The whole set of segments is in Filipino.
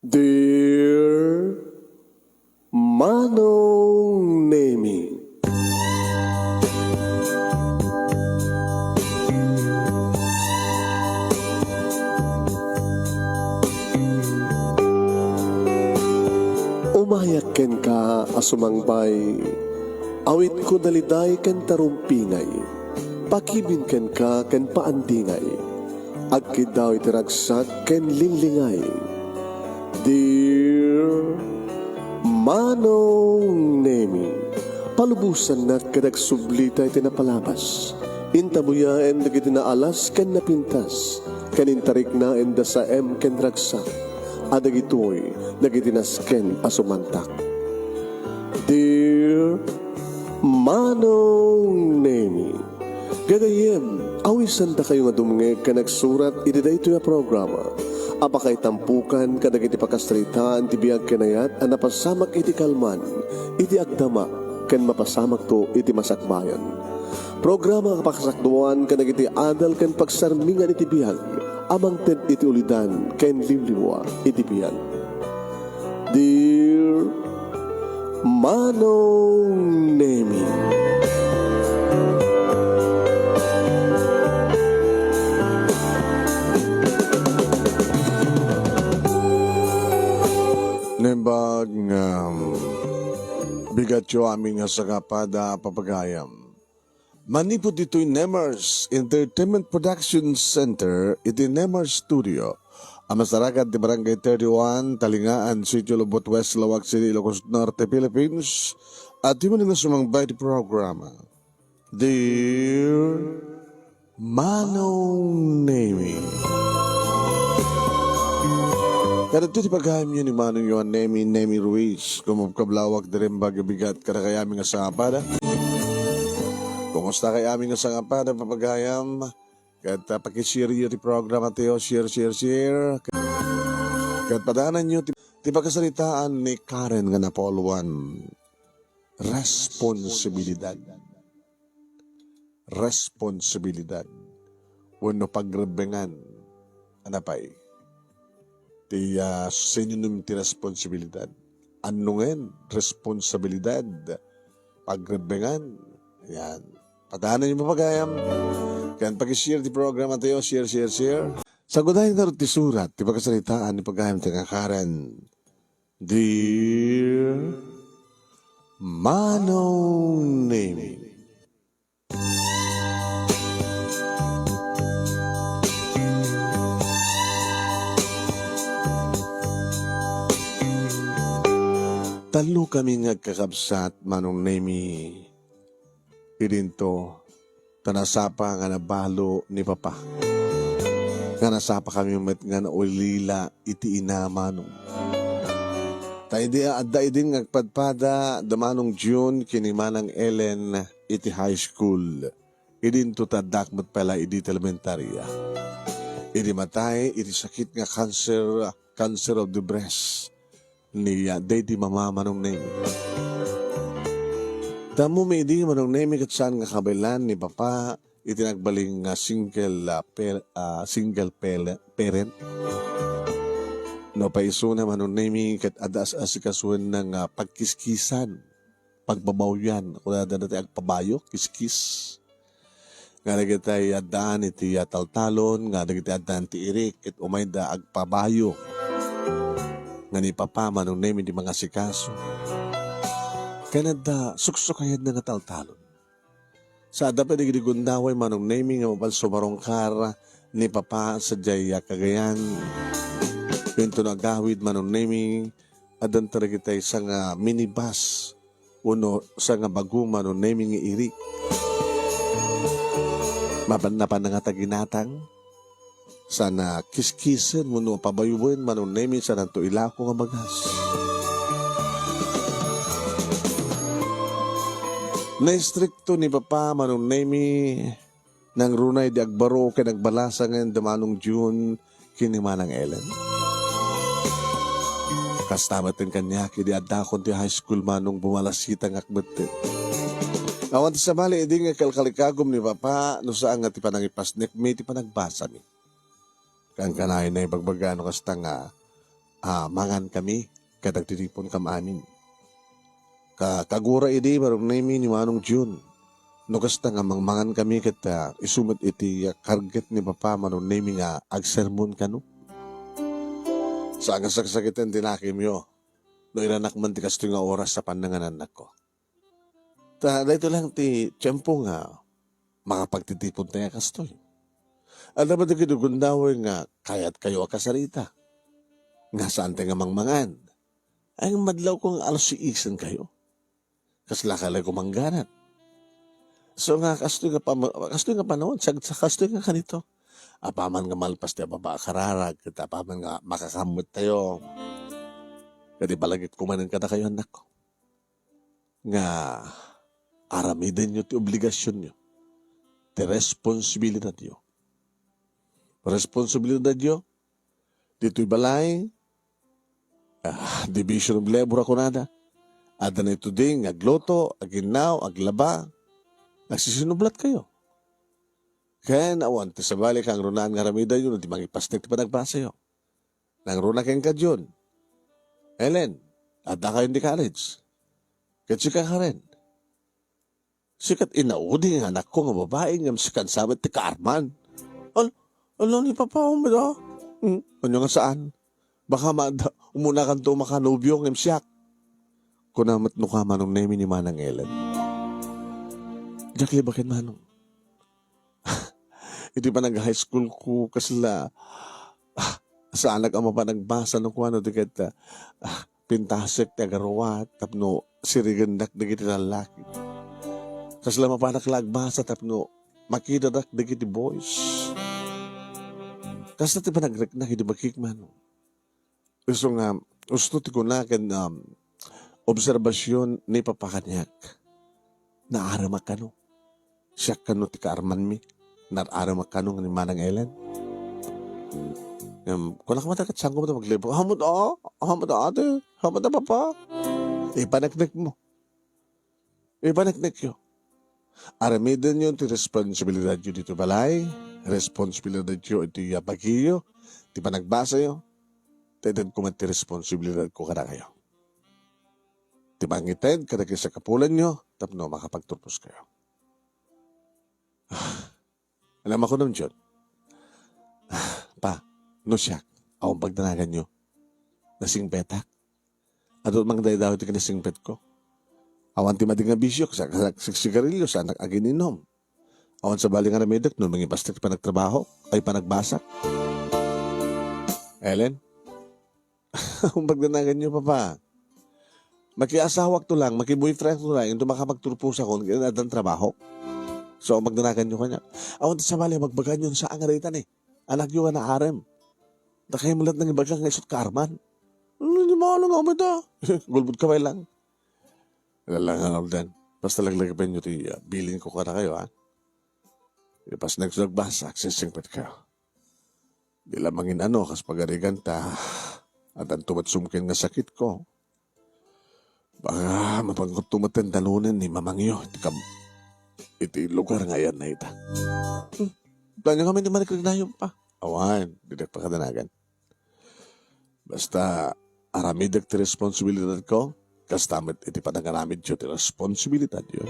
Dear Manong Nemi, umayak ken ka asumangbay, awit ko daliday ken tarumpingay, pakibin ken ka ken paandingay, agkid daw itiragsak ken linglingay. Dear Manong Nemi, palubusan na kadagsublita iti napalabas. Intabuya en dagiti naalas ken napintas, kanintarik na en da sa ken ragsak, adagitoy dagiti nasken asumantak. Dear Manong Nemi, gagayem, awisan da kayo nga dumngeg ka nagsurat iti daytoy a programa. Apakay tampukan kadagiti pakastritaan ti biag kanayat a napasamak iti kalman, iti agdama, ken mapasamak to iti masakbayan. Programa kapakasakduan kadagiti adal ken pagsarmingan iti biag, amang ted iti ulidan ken limlimwa iti biag. Dear Manong Nemi, Nembag bigat yo aming sagapada papagayam. Manipod dito'y Nemers Entertainment Production Center, iti Nemers Studio. Amasaragat di Barangay 31, Talingaan, Sitio Lubot West, Lawag City, Ilocos Norte, Philippines. At di mo nila sumangbay di programa. Dear Manong Nemi, kada ito ti paghahim yun ni Manong Yohan Nemi Ruiz, kumabkablawag na rin bagabigat kada kay aming asangapada. Kumusta kay aming asangapada papaghahim, kada pakishare yun ti programa tayo, share. Kada padanan nyo, ti pagkasalitaan ni Karen nga napoluan, responsibilidad. Wano pagrebengan, anapay. Ti synonym ti responsibilidad. Anungen, responsibilidad. Pagrebengan. Yan. Padanan yung papagayam. Kaya pag-share ti programa tayo, share. Sa gudahin na ti surat, ti pagkasalitaan ni pagayam ti Karen. Dear Manong Nemi, talo kami ngagkakabsat Manong Nemi, irinto, tanasapa nga nabalo ni Papa. Nga nasapa kami nga naulila iti ina Manong. Tayo di adda idin ngagpadpada damanong June kini Manang Ellen iti high school. Irinto tadakmat pala iti elementarya. Iti matay, iti sakit nga cancer of the breast. Ni Daddy Mama Manong Nemi. Tamo may di Manong Nemi kat saan nga kabilan ni Papa itinagbaling single parent. No paiso na Manong Nemi kat adas asikasuan ng pagkiskisan, pagbabawyan, o na dati agpabayo, kiskis. Nga nagitay adaan iti taltalon, nga nagitay adaan ti irik, it umayda agpabayo. Nga ni Papa Manong Nemi di mga sikaso. Kanada, suksukayad na nataltalon. Sa dapat digundaway Manong Nemi nga mapalsumarongkar ni Papa sa Jaya Cagayan. Pinto na gawid Manong Nemi, adan talaga tayo sa nga minibus, uno sa nga bago Manong Nemi nga irik. Mapanapan na nga taginatang, sana kiskisen mo no pabayuin Manong Nemi sa nanto ilako nga bagas. Na-stricto ni Papa Manong Nemi nang runay di agbaro kay nagbalasa ngayon damanong June kini Manang Ellen. Kastamatin kanya kidi adakon ti high school Manong bumalasita ng akbetin. Awan ti sabali edi nga kalkalikagom ni Papa no saan nga ti panangipasnek may ti panagbasa mi. Kang kanay na ibagbagano kasta nga mangan kami, kadagtitipon kam amin. Kagura idi, marong nami ni Manong June. No kasta nga mangmangan kami kita isumat iti karget ni Papa manong nami nga agsermon kano. Sa ang saksakitan tinakim yo, no ilanak man ti kasto nga oras sa pandanganan ko. Dito lang ti tiyempo nga makapagtitipon tayo kastoy. Alam mo ti kinugundaway nga kayat kayo akasarita. Nga saan tayo nga mangmangan. Ang madlaw kong alas iisan kayo. Kaslakalay ko mangganat. So nga kastoy nga panahon, sa kastoy nga kanito. Apaman nga malpas tayo baba kararag, kita apaman nga makakamot tayo. Kadi palagit kumanin ka na kayo anak ko. Nga aramidin nyo ti obligasyon nyo. Ti responsibilidad nyo. Responsibilidad nyo. Dito'y balay. Division of labor ako nada. Ada na ito din, agloto, aginaw, aglaba. Nagsisinublat kayo. Kaya nawan, ti sa balik ang runaan nga ramida yun, di mangipastek ti panagbasa yun. Nang runa keng kadyon. Ellen, ada kayo di college. Katsika ka rin. Sikat inaudi nga anak ko nga babae nga sikat sabat ti Carman. Ano ni Papa mo da? Ano nga saan? Baka umuna kan to makanobyo ng siyak. Kunamat no ka manong nemi ni Manang Ellen. Jakli bakit manong? Hindi pa nag-high school ko kasla sa anak ama pa nagbasa no kuano diket pintasek ti agarawat tapno sirigendak digiti lalaki. Kasla mapanak lagbasa tapno makita dak digiti boys. Kasla ti panagrek na hindi makikman. Gusto ti kunakan obserbasyon ni papakanyak na aramak kano. Siya kano ti kaarman mi. Aramak kano ni Manang Ellen. Kung nakamatakat saan ko mo ito maglibo, hamad ate, hamad papa. Ipanaknik mo. Ipanaknik yun. Aramidan yun ti responsibilidad yun dito balay, responsibilidad yun ito yapagiyo, ti panagbasa yun, tayo kumat ti responsibilidad ko kada kayo. Ti pangitin, kada kayo sa kapulan nyo, tapno makapagturpos kayo. Alam ako naman dyan. Pa, no siyak, akong pagdanagan nyo, nasingpetak. At mang dahi daw ito kinasingpet ko. Awan ti mading nga bisyo, sa sigarilyo, sa anak agininom. Awan sa bali nga ramedek, no, mga pastek pa nagtrabaho, ay pa nagbasak. Ellen, akong pagdanagan nyo, Papa. Makiasawak to lang, makiboyfriend to lang, yung makapagturpos ako, ng trabaho. So, magdanagan nyo kanya. Awan sa bali, magbagan yun sa angaritan eh. Anak yun na arem. Nakay mulat ng ibagang nga isot karman. Hindi mo alam nga umita. Gulbud ka lang. Lalangan ako din. Basta laglagay nyo ti bilin ko ka na kayo, ha? Pas nagbasa, sisingpet kayo. Di lamangin kas pagarigan ta. At ang tumatsumkin nga sakit ko. Baka mapangkot tumaten talunan ni mamangyo. Iti lugar nga yan na ita. Planyo kami di manikagnayon pa. Awan, didak pa kadanagan. Basta aramidag ti responsibilidad ko, kastamit iti panangaramid yun ti responsibilidad yun.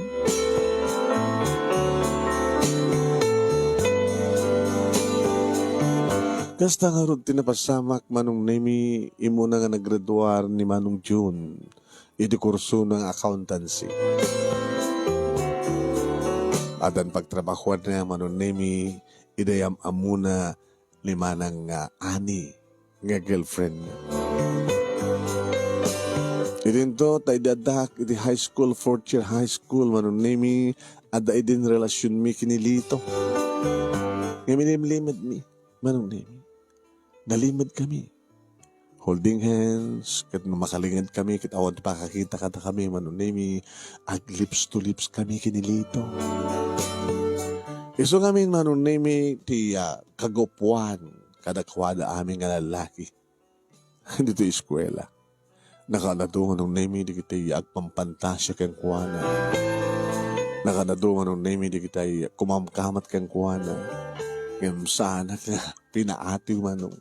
Kasta nga ron tinapasamak manong nemi imo na nga naggraduar ni Manong June iti kurso ng accountancy. Adan pagtrabahuan na manong nemi idayam amuna ni Manang ani nga girlfriend niya. Idinto tayo dadak iti high school, 4th year high school manong nemi ada idin relasyon mi kinilito. Nga minimlimad mi manong nemi. Nalimad kami. Holding hands, kat makalingad kami, kat awan pa kakita kada kami, manunemi, ag lips to lips kami kinilito. Iso kami manunemi, ti kagopuan, kada kwada aming nga lalaki. Dito eskwela. Nakanadungan ng nemi, di kita agpampantasya kang kuwana. Nakanadungan ng nemi, di kita kumamkamat kang kuwana. Ngam sana ka, pinaatiw manong.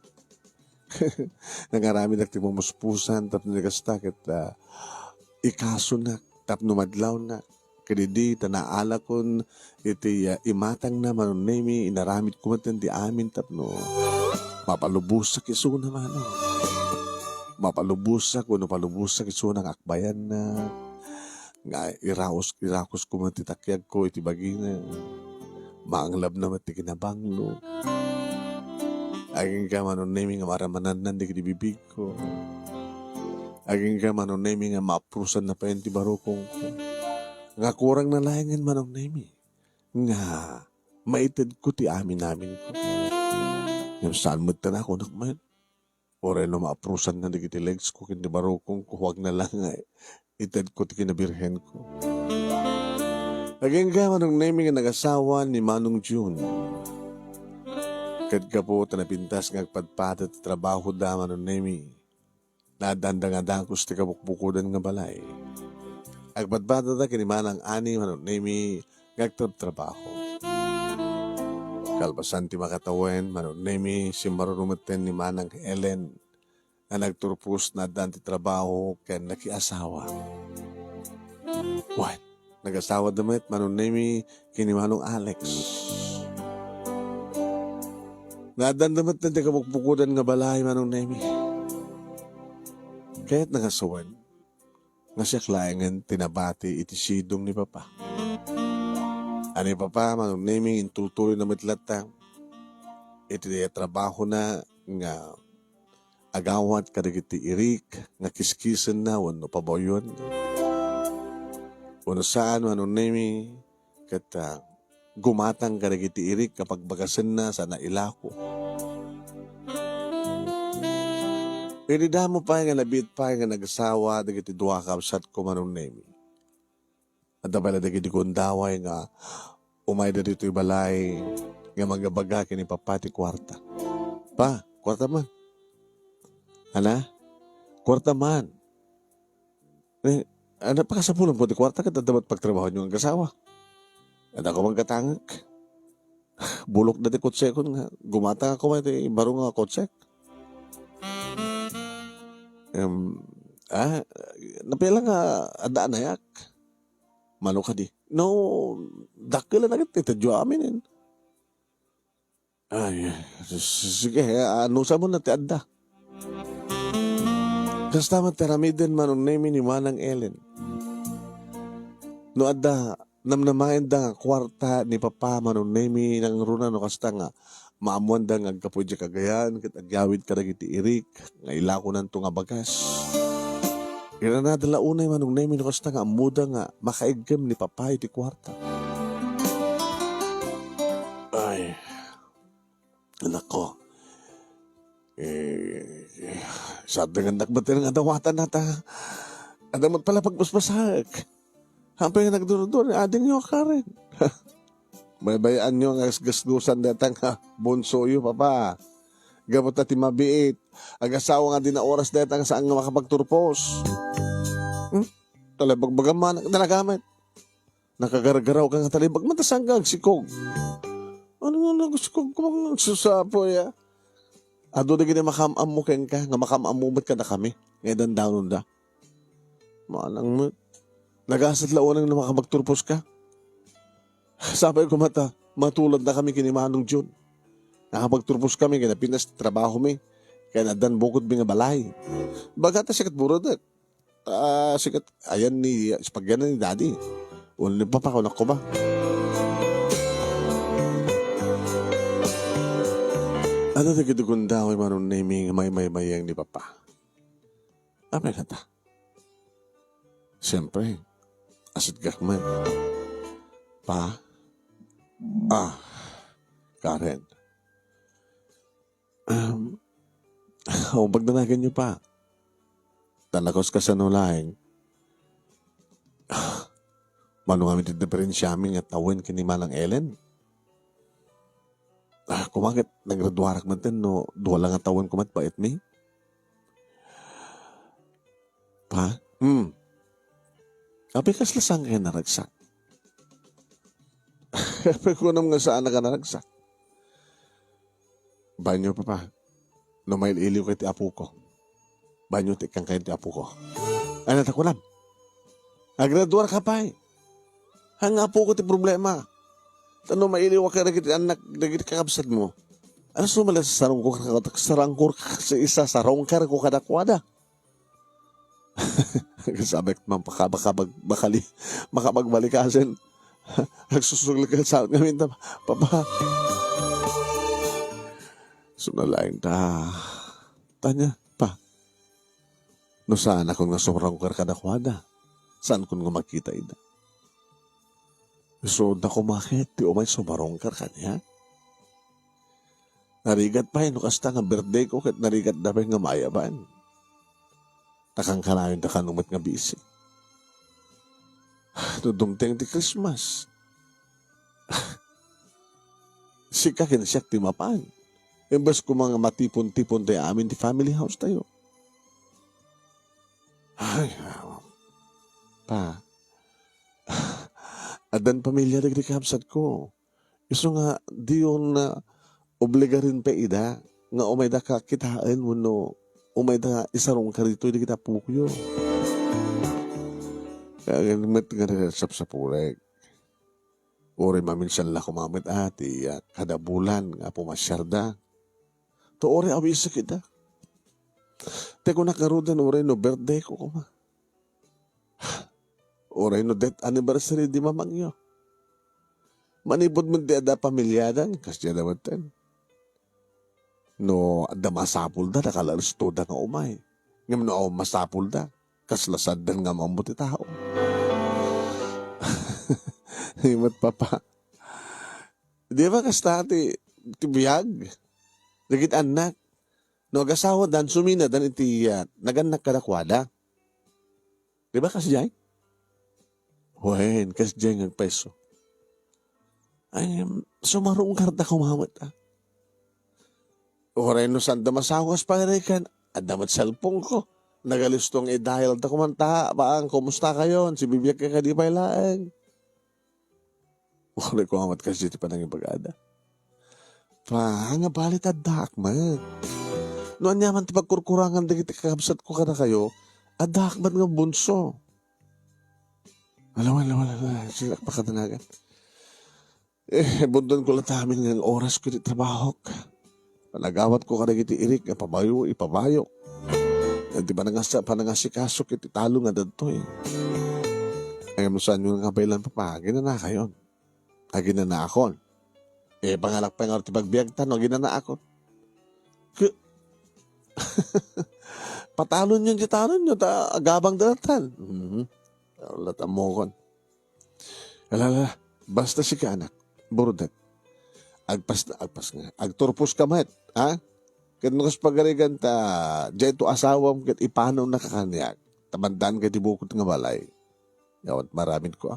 Nangarami na timumuspusan, tapno nagastak at ikaso na, tapno madlaw na. Kadidi, tanaala kon, iti imatang na manunemi, inaramit kumatan di amin, tapno mapalubusak iso naman. Mapalubusak, kuno palubusak iso ng akbayan na, nga irakos ko matitakyag ko, iti bagina, maanglab na mati kinabanglo. Aging ka manunemi nga maramanan nan di bibig ko. Aging ka manunemi nga maaprusan na pa yun ti barukong ko. Nga kurang na layangan manunemi. Nga maitid ko ti amin namin ko. Yung saan mo na ako nakman. Oray no maaprusan na di kiti legs ko kindi barukong ko. Huwag na lang nga itid ko ti kinabirhen ko. Aging ka manunemi nga nag-asawa ni Manong June. Kad ka po tanapintas ngagpadpatat trabaho da manunemi. Nadanda nga dakos ti kabukbukudan nga balay. Agpadpatat da kinimanang ani manunemi ngagtrabaho. Kalbasan ti makatawen manunemi si marunumeten ni Manang Helen na nagturpus na dan ti trabaho ken nakiasawa. What? Nag-asawa damit manunemi kini Manong Alex. Nadandamat na di kabukbukudan nga balay manong nemi. Kaya't nangasawan, nga siya klayangan tinabati iti sidong ni Papa. Ani Papa, manong nemi, intutuloy na mitlatang, iti trabaho na nga agawat kadagiti irik, nga kiskisan na, wano paboyon. Wano saan, manong nemi, kata gumatang kadagiti irik kapag bagasan na sa nailako. Pinida mo pa nga nabit pa nga nag-asawa dagiti duwa kapsat ko manong nemi. At pala dagiti kundaway nga umay da dito balay nga magabaga kini papati kwarta. Pa, kwarta man. Ana? Kwarta man. Ano pa kasapulan po di kwarta ka dapat pagtrabaho nyo ang kasawa. At ako mang katangak. Bulok na di kotsekon nga. Gumata ako may barong nga kotsek. Napila nga ada nayak. Mano ka di. No, dakila na kita tadyo amin. Ay, sige, ano sa mo na ti adda. Kastama teramiden manong nemi ni Manang Ellen. No adda, namnamayan da nga kwarta ni Papa manong nemi ng runa no kasta nga maamuan da nga agkapudya kagayan kat agyawid ka iti irik nga ilako nanto nga bagas. Kaya nadala unay manong nemi no kasta nga amuda nga makaigam ni Papa iti kwarta. Ay, anak ko. Sad nga nakbatin nga dawatan nata. Adamat pala pagpaspasak. Hampir nga nagdurudor, ading nyo ka rin. May bayaan nyo nga gasgusan datang bunso yu, Papa. Gamot na timabiit. Agasawa nga din na oras datang saan nga makapagturpos. Talabag man, nalagamit. Nakagaragaraw ka nga talibag, matasang ka agsikog. Ano nga nagsikog ko mga nagsusapo ya? Ado na gini makamam mo ken ka, nga makamam mo ka na kami. Ngayon down da. Manang mo. Nagasat launang na makapagturpos ka. Sabi ko matulad na kami kini Manong June. Nakapagturpos kami, kaya pinas trabaho mi. Kaya nadan bukod mi nga balay. Bagata sikat buradat. Sikat, ayan ni, spagyan ni Daddy. Ulit pa ko ba? Ano na kitugunda ko Manong naming may-mayang ni Papa? Apa kata? Siyempre, asit gakman. Pa? Karen. Pag nanagan niyo pa, talakos ka sa nulaing, manong kami diferensyaming at tawin kini Manang Ellen. Kumakit, nagradwarak man din, no, duwa lang ang tawin kumat, bait mi. Pa? Sabi kas lasang kayo naragsak. Sabi ko naman nga saan ka naragsak. Banyo, Papa. No may iliw kay ti apo ko. Banyo ti kang kayo ti apo ko. Ay natakulam. Agraduar ka pa eh. Hang apo ko ti problema. Tano may iliw ka rin anak nagit kakabsat mo. Ano sumala sa sarangkor ka sa isa sarongkar ko kadakwada. Sabi ko man makabagbalicasin. Nagsusugli ka sa ngamin ta. Papa. Sunalain ta. Tanya pa. No saan akong nasarongkar kadakwada. Saan ko nga makita ida? So, na kumakit, di umay sumarongkar ka niya. Narigat pa yun, kasta nga birthday ko, kat narigat na pa nga mayaban. Nakangkanayon na kanumat nga busy. Tudumteng di Christmas. Sika kinasyak ti mapan. Imbas ko mga matipon-tipon tayo amin di family house tayo. Ay, pa. Adan pamilya dagdi kapsat ko. Iso nga, di yun na obliga rin pa ida nga umay da ka kitaan mo no umay da isarong ka rito di kita pukuyo. Kaya ganit nga nasap sa purek. Uri maminsan la kumamit ati at kada bulan nga pumasyarda. To ori awisa kita. Teko nakarudan uri no birthday ko kuma. Uri no death anniversary di mamangyo. Manibod mo di ada pamilyadan kasi dapat ten. No, ada masapul da, nakalalas to da nga umay. Ngayon no, masapul da, kaslasad da nga mamuti tao. Himat papa. Di ba kasta tibiyag? Dagit anak. No, agasawa dan sumina dan iti naganak kadakwada. Di ba kasjay? Wen, kasjay ng peso. Ay, sumarong karta kumamit ah. Oray no sanda masawas pangarikan, adamat cellphone ko. Nagalistong dial ta kumanta, baang, kumusta kayo? Si bibiyag ka di pailaan. Oray ko amat kasi ti panang ipag-ada. Pa, nga balit adak man. Noan yaman ti pagkurkurangan da kita kakabsat ko kada kayo, adak man nga bunso. Alam, sila pakatanagan. Bundan ko lang tamin ng oras ko di trabaho ka. Panagawat ko kada iti irik, ipabayo. Di ba panangasikasok iti talo nga dadto eh. Ay mo saan yung nga bailan pa, ginana kayon. Ginana akon. Pangalak pa nga ti pagbiagtan, ginana akon. Patalon yun, agabang dalatan. Lata mo kon. Alala, basta si ka anak, burdet. Agpas nga. Agturpos ka mat, ha? Kaya pagarigan ta, dyan ito asawam kat ipanaw na kakanyag. Tamandaan ka tibukot nga balay. Yawat maraming ko,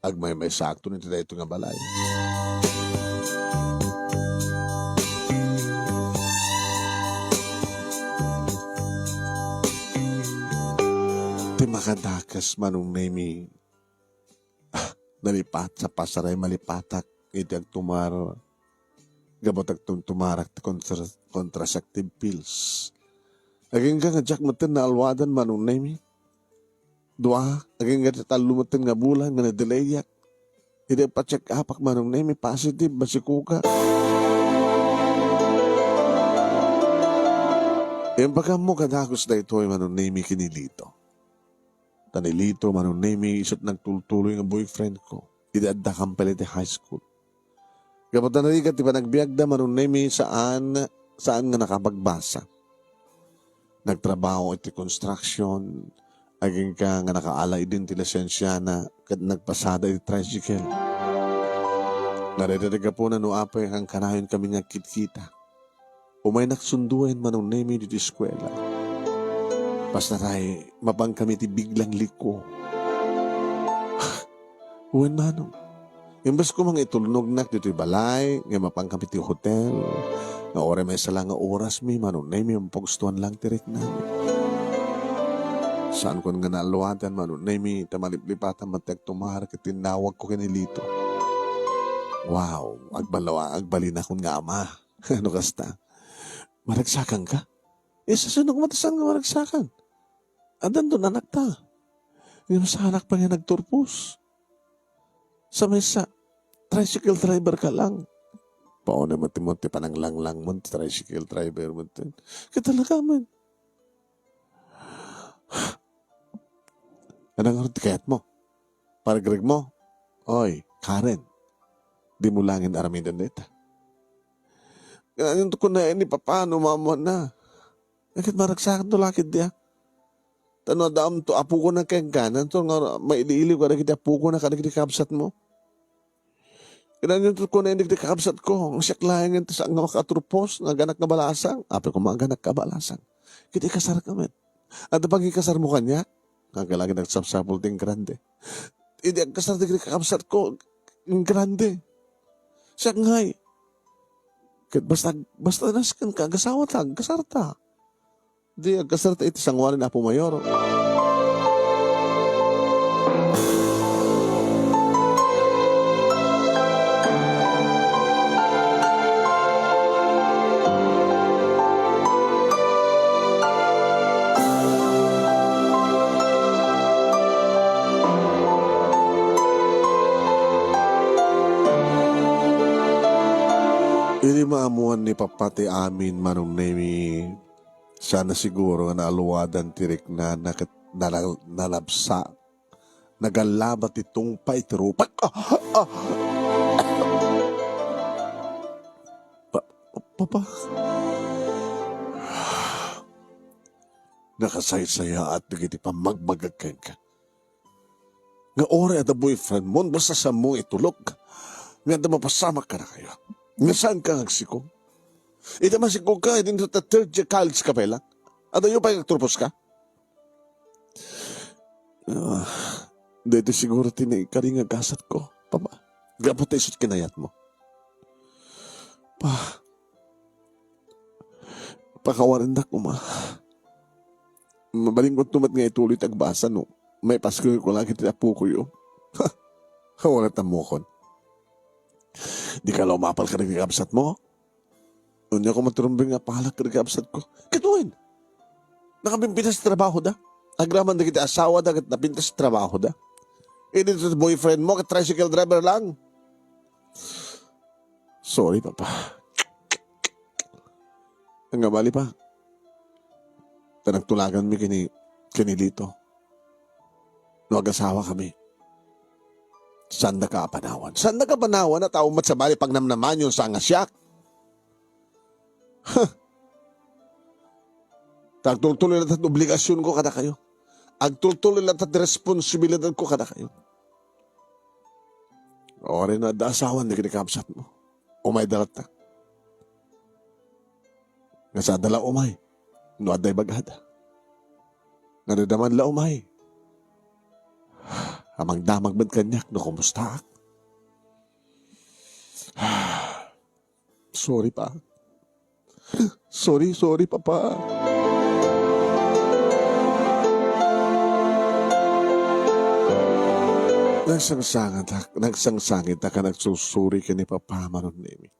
agmay sakto nito na ito nga balay. Ti makadakas manong nemi, nalipat sa pasaray malipatak. Iti agtumar, gabot agtumarak ti contraceptive pills. Aging nga jack matin na alwadan manong nemi. Dua, aging nga talumatin nga bulan nga na-delayak. Iti pa-check apak manong nemi, positive, basikuka. Yung baka mo kadakos na ito ay manong nemi kinilito. Tanilito manong nemi, isot nagtultuloy nga boyfriend ko. Idadda kampalit high school. Kapag narigat, di ba nagbiagda manong nemi saan nga nakapagbasa. Nagtrabaho iti construction, aging ka nga nakaalay din ti lisensya na nagpasada iti tricycle. Naririga po na nuapay ang kanayon kami nga kitkita. Umay naksunduin manong nemi dito eskwela. Pas na tayo, mapang kami ti biglang liko. Uwan manong. Imbes ko mga itulnog nak dito balay, nga mapangkapit yung hotel, nga ore may sala nga oras mi, manong na mi, mapagustuhan lang tirik namin. Saan ko nga naaluwatan, manong na mi, tamaliplipatan matag tumahar, katinawag ko kinilito. Wow, agbalin akong nga ama. Ano kasta? Maragsakan ka? Sa sunod matasan nga maragsakan. Adan doon anak ta. Yung sa anak pa nga nagturpos. Sa mesa, tricycle driver ka lang. Pauna mo timonti pa ng lang mo, tricycle driver mo. Kaya talaga man. Anong tikayat mo? Paragreg mo? Oy, Karen. Di mo langin aramidan dito. Ganyan to ko na ini papano mamo na. Nakit maragsakan to lakid dia. Tano daam to apu ko na kayang ganan to nga mailiiliw ka na kita apu ko na kanagdi kapsat mo. Ganyan to ko na hindi kapsat ko. Ang siyaklayan nga sa nga makatrupos nga ganak na balasang. Ape ko mga ganak ka balasang. Kita ikasar kami. At pag ikasar mo kanya, nagalagi nagsapsapol ting grande. Hindi ang kasar di kapsat ko, ang grande. Siya ngay. Basta naskan ka, gasawa ta, gasarta. Di, gasarta iti sangwanin na po mayor. Ini maamuan ni papati amin manong nemi sana siguro nga naaluwadan tirik na nalabsa nagalabat itong paitrupak Papa nakasaysaya at nagiti pa magbagagkan ka nga ora at boyfriend mo basta sa mo itulog nga da mapasama ka na kayo. Nga saan ka nagsikong? Ito masikong ka, hindi sa third year college ka pa lang. At yung pa nagturpos ka? Dito siguro tinikaring agasat ko. Papa, gapot tayo sa kinayat mo. Pakawarin na ko, ma. Mabalingkot tumat nga ituloy tagbasa, no? May pasko ko lang kitapo ko yun. Kawalat na mo kon. Di ka lang umapal ka nagkakabsat mo. Unya ko maturumbing nga palak ka nagkakabsat ko. Kituin. Nakapimpitas sa trabaho da. Agraman na kita asawa da kat napintas sa trabaho da. Dito sa boyfriend mo kat tricycle driver lang. Sorry, Papa. Ang gamali pa. Nagtulagan mi kini dito. Nag-asawa kami. Sanda ka panawan? Sanda ka panawan na tao matsabali pag namnaman yung sa ngasyak? Tagtultuloy lang at obligasyon ko kada kayo. Agtultuloy lang at responsibilidad ko kada kayo. O rin na daasawan na kinikapsat mo. Umay dalat na. Nga sa dala umay. No aday bagada. Nadadaman la umay. Amang damag man kanyak no kumusta ak? Sorry pa. Sorry, Papa. Nagsangsangit na ka nagsusuri ka ni Papa manon nimi.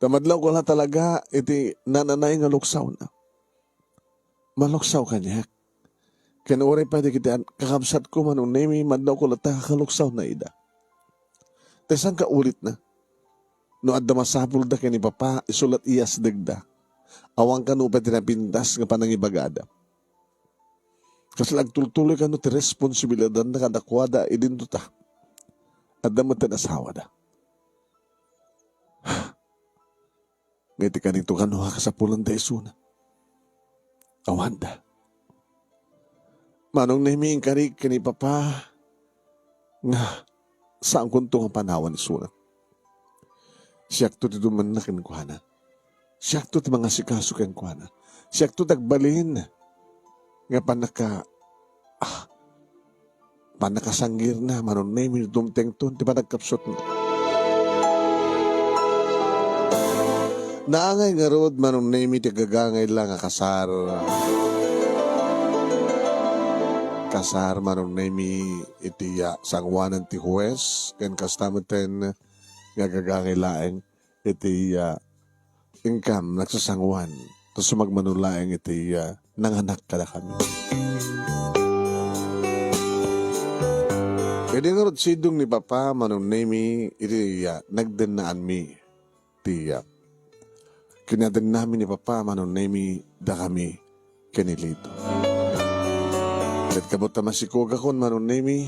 Tamadlaw ko na talaga iti nananay nga luksaw na. Maluksaw kanyak. Kanuray pa di kita kakabsat ko manong nemi madlaw ko lata kakaluksaw na ida. Tesang ka ulit na. No adda masapul da kani Papa isulat iyas degda. Awang ka no pa tinapindas nga panangibagada. Kasi lagtultuloy ka no ti responsibilidad na kadakwada idinto ta. Adda mo asawa da. Ngiti ka nito kanuha ka sa pulang da isuna. Awanda. Manong nahiming karig kani Papa nga saan kunto nga panawan isuna. Siyak to dito man na kinkuhana. Siyak to ti mga sikaso kinkuhana. Siyak to tagbalin nga panakasanggir na manong nahiming dumteng to ti panagkapsot na. Naangay nga road manong nahiming ti gagangay lang nga kasar manong nemi iti sangwanan ti huwes ken kastameten nga gagangay laeng iti income nagsasangwan. Tapos magmanulaing iti nanganak ka na kami. Kaya nga rin sidong ni Papa manong nemi iti nagdanaan mi. Iti kinadan namin ni Papa manong nemi da kami kanilito. At kabot na masikoga kon manong nemi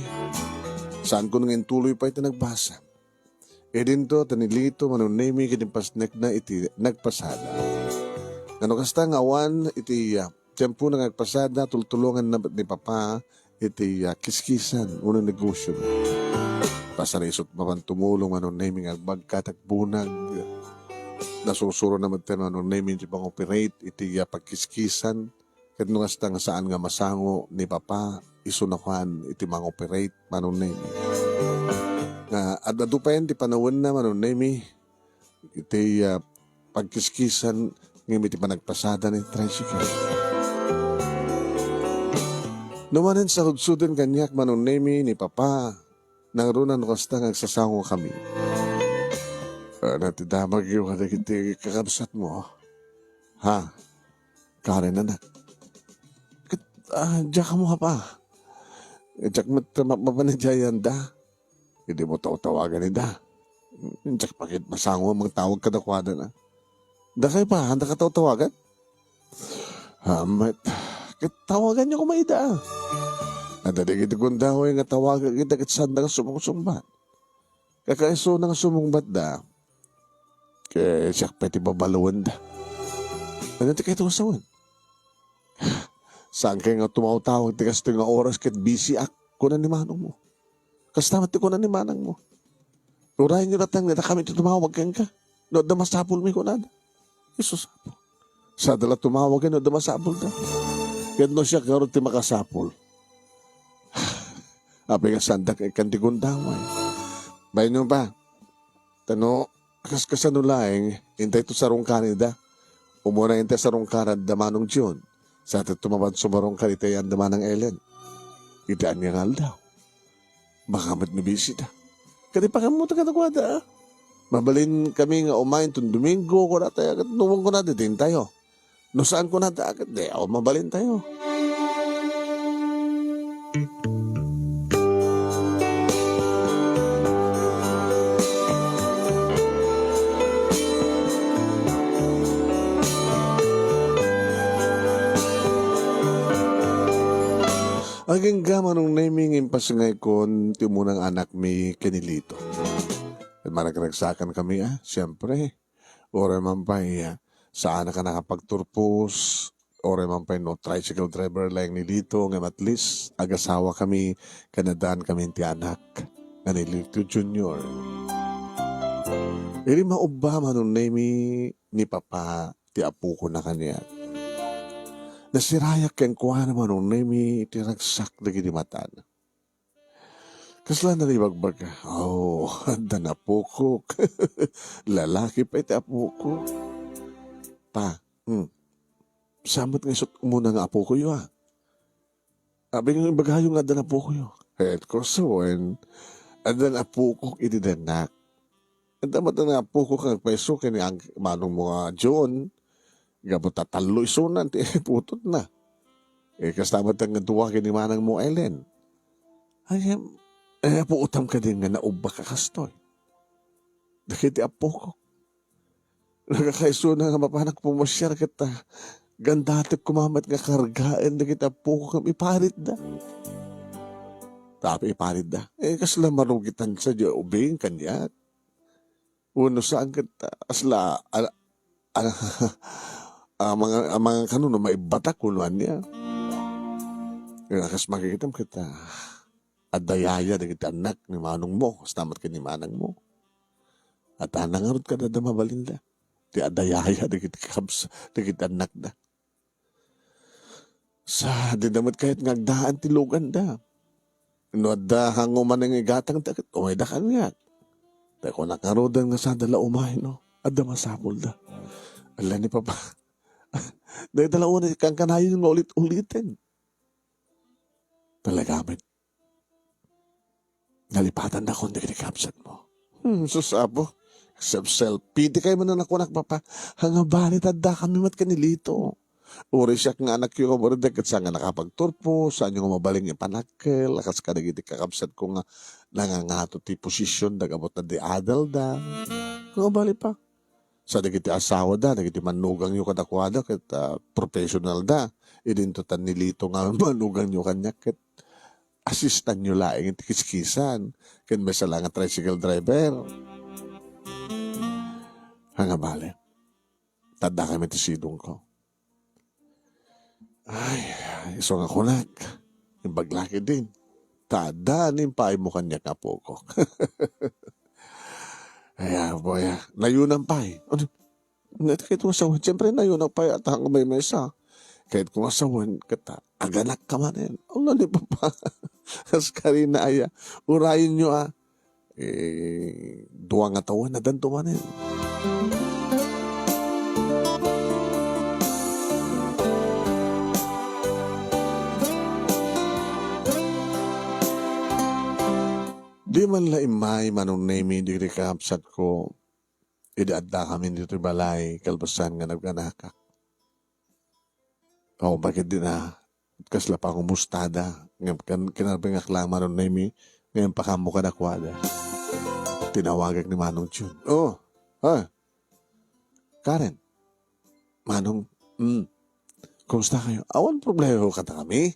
saan ko nang tuloy pa iti nagbasa. E dinto tanilito manong nemi kinipasnek na iti nagpasada. Ano kasta nga awan iti tempo na nagpasada tultulungan na ni Papa iti kiskisan unang negosyo. Pasarisot mapan tumulong manong nemi agbagkatagpunag nasusuro naman tayo manong nemi iti pang-operate iti pagkiskisan kat nung kasta nga saan nga masango ni Papa isunakan iti mang-operate manong nemi. At adupayan ti panawin na manong nemi iti pagkiskisan ng iti panagpasada ni tricycle. Numanin sa hudsudin kanyak manong nemi ni Papa nang runan kasta nagsasango kami. Natidamag yung iti kakabsat mo. Ha? Karen anak. Diyak ka mo ka pa. Diyak mapanadyayan da. Hindi mo tawagan ni da. Diyak bakit masango mang tawag kadakwada na. Da kayo pa, handa ka tawagan? Tawagan niyo kung may da. Nadadig iti kundahoy nga tawagan kita sanda nga sumungsumbat. Kakaiso na nga sumungbat da. Kaya siya pwede babaluan da. Ano ti kayo tumasawan? Saan kayo nga tumawag ti kasto nga oras kat busy ako na ni manong mo. Kastamat ti ko na ni manang mo. Urahin nyo natang na kami ti tumawag kang ka. No, damasapol mi ko na da. Isus po. Sa dala tumawag no, damasapol da. Kaya no siya karoon ti makasapol. Api nga sandak ikan ti gundaway. Bayan nyo ba? Tano, kasanulaing, intay to sarong kanida. Umuna intay sarong kanad damanong John. Sa atin tumabad sumarong kanitayan damanang Ellen. Itaan niya nga daw. Makamit ni bisita. Kadi pa kamuta ka nakwada. Mabalin kami nga umayin itong Domingo ko na tayo. At nuwang ko na din tayo. No saan ko na tayo. Di ako mabalin tayo. Aging gamanong naming impasangay kon timunang anak mi kanilito. At maragragsakan kami siyempre. Ora man pa saan ka nakapagturpos. Ora man pa no tricycle driver lang nilito. Ngam at least agasawa kami kanadaan kami ti anak. Nga nilito junior. Iri maubba manong nami ni Papa ti apo ko na kanya. Nasirayak kang kuha naman nung nami tinagsak na ginimatan. Kasla na libagbag ka. Handa na po ko. Lalaki pa iti apo ko. Pa, samot nga isot muna nga apo ko yun Abi nga bagayong nga na po ko yun. Kahit ko sawan, ada na po ko itidanak. At dapat na po ko kang peso kini ang manong mga John. Gabot tatalo isunan, putot na. Kastamat ang duwagin ni manang mo, Ellen. Puutam ka din nga naubba ka kastoy. Nakiti apo ko. Nakakaisunan nga mapanak pumasyar kita. Gandatik kumamat nga kargaan na kita po ko kami iparit da. Tapi iparit da. Kasla marugitan sa diyo, ubing kanya. Uno saan kita, asla, mga kanuno maibatak kunuan niya. Kas makikita mo kita adayaya na kita anak ni manong mo. Kastamat ka ni manang mo. At anangarot ka na mabalinda. Di adayaya na kita anak na. Sa dinamot kahit ngagdaan tilugan da. No da hango man ang igatang takit. Umay da ka nga. Dahil ko nakarodan nga sa dala umay no. Adda masapol da. Ala ni Papa. Dahil dalawa na kang kanayon nga ulit-ulitin. Talagamit. Nalipatan na kung nagkikapsat mo. Susapo. Self-self. Piti kayo man na nakunak papa. Hanga balit adda kami mat kanilito. Uri siya nga anak yung kamurid kat sa nga nakapagturpo, saan yung mabaling yung panakil, lakas ka nagiti kakabsat ko nga nangangato ti posisyon, nagabot na di adal da. Nga bali pa. Sa nagiti asawa da, nagiti manugang yung kadakwada, kat professional da. Idinto tan nilito nga manugang yung kanya, kat assistan nyo laing iti kiskisan. Kat may salang tricycle driver. Hanga bali. Tanda kami ti sidong ko. Ay, iso nga kunak. Yung baglaki din. Tadaanin pa mo kanya ka po ko. Ay, boy, nayunan pa eh. Ano? Kahit kung asawan, siyempre nayunan pa at hanggang may mesa. Kahit kung asawan, kata, aganak ka man yan. Ang nani pa pa. As karina aya, urayin nyo duwang atawan na dantuman yan. Di man la imay manong name diri kapsat ko idaadda kami dito balay kalbasan nga nagkanakak. O bakit din kasla pa akong mustada kinarapin nga klang manong name ngayon pa kamo kadakwada. Tinawagag ni Manong Jun. Oh, Karen. Manong, kumusta kayo? Awan problema ko kata kami.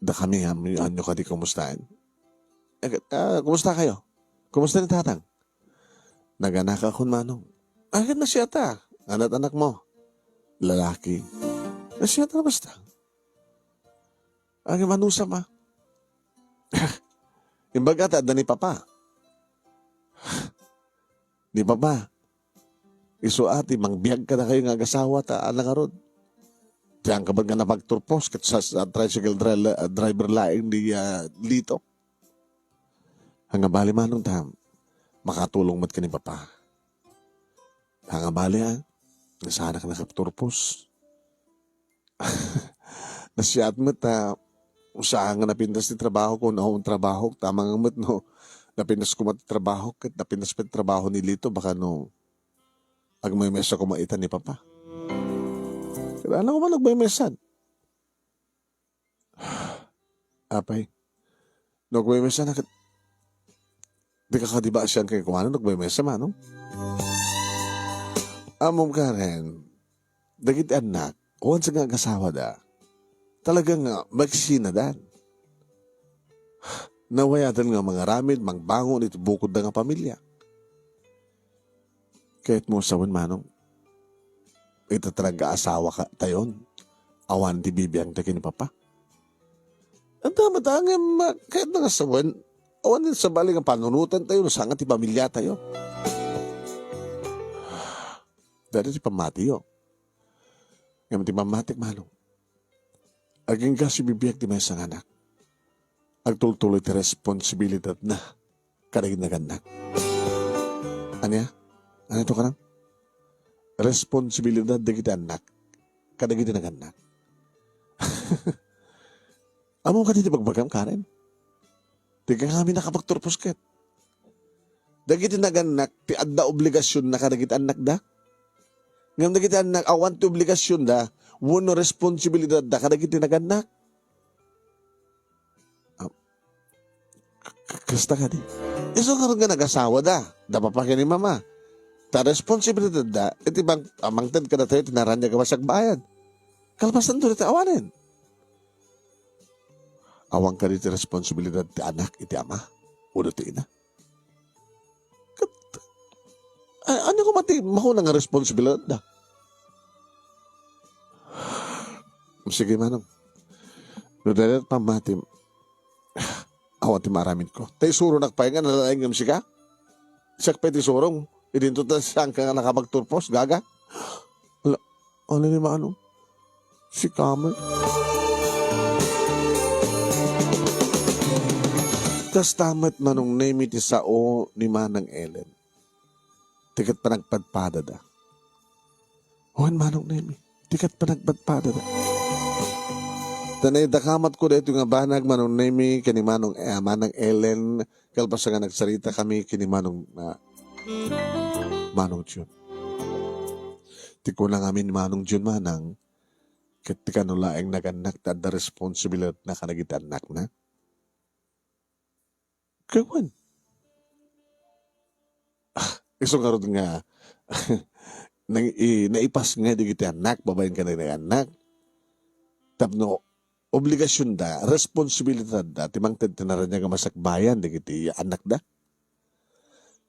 Da kami anyo ka di kumustahin. Kumusta kayo? Kumusta ni tatang? Naganak ako, Manong. Agad na siya ta. Anak mo. Lalaki. Na siya ta na basta. Agad manusa ma. Imbaga ta, ni Papa. Ni Papa. Iso ati, mangbiyag ka na kayo nga agasawa ta, alang arod. Diyan ka ba nga napagturpos kat sa tricycle driver laing di lito? Hanga bali manong tam, makatulong mat ka ni Papa. Hanga bali nasana ka nakapturpos. Nasiyat mat usahan nga napindas ni trabaho ko, naong trabaho, tamang mat no, napindas ko mat trabaho, kat napindas pa trabaho ni Lito, baka no, agmay mesa ko maitan ni Papa. Kaya alam ko man nagbay mesan. Apay, nagbay mesan na di ka kadiba siyan kay kumano, nagbay mesa manong. Amom Karen, dagit anak, once nga kasawa da, talagang magsina dan. Nawayatan nga mga ramid, mangbangon ito bukod na nga pamilya. Kahit mo sawan manong, ito talaga asawa ka tayon, awan di bibiyang takin ni Papa. Ang damatangin, kahit nga sawan, awan din sa baling ang panunutan tayo, nasangat ti pamilya tayo. Dahil ti pamati yo. Ngayon ti pamatik manong. Aging kasi bibiyag ti may isang anak. Agtultuloy ti responsibilidad na karigin na ganak. Anya? Ano ito ka nang? Responsibilidad na kita anak. Karigin na ganak. Amo ka dito pagbagam, Karen? Di ka kami nakapagturpos ket. Dagiti naganak, ti adda obligasyon na karagit anak da. Ngam dagiti anak, awan ti obligasyon da, wano responsibilidad da karagit naganak. Kasta ka di. Iso karon nga nag-asawa da, da papakya ni Mama. Ta responsibilidad da, iti bang amangtad ka na tayo, tinaranya ka masag bayad. Kalpasan to iti awanin. Awang ka dito responsibilidad ti anak, iti ama, uno ti ina. Ano ko mati, mahuna nga responsibilidad da. Sige manong. Nudalat pa mati, awat ti maramit ko. Tay suro nakpahinga, nalaingam siya ka? Siyak pa ti surong, idinto ta siyang ka nakapagturpos, gaga? Ano ni manong? Si Kamal. Tas tamat manong name iti sao ni Manang Ellen. Tikat pa nagpadpada da. Huwan manong name. Tikat pa nagpadpada da. Tanay dakamat ko dito nga banag manong name kini Manong Manang Ellen. Kalpas nga nagsarita kami kini Manong Manong Jun. Ti ko lang amin Manong Jun manang, ketika nulaeng naganak ta da responsibilidad na kanagita anak na. Kawan. Isong karot nga, naipas nga di kita anak, babayin ka na anak. Tapno, obligasyon da, responsibilidad da, timang tinaran niya nga masakbayan, di kita anak da.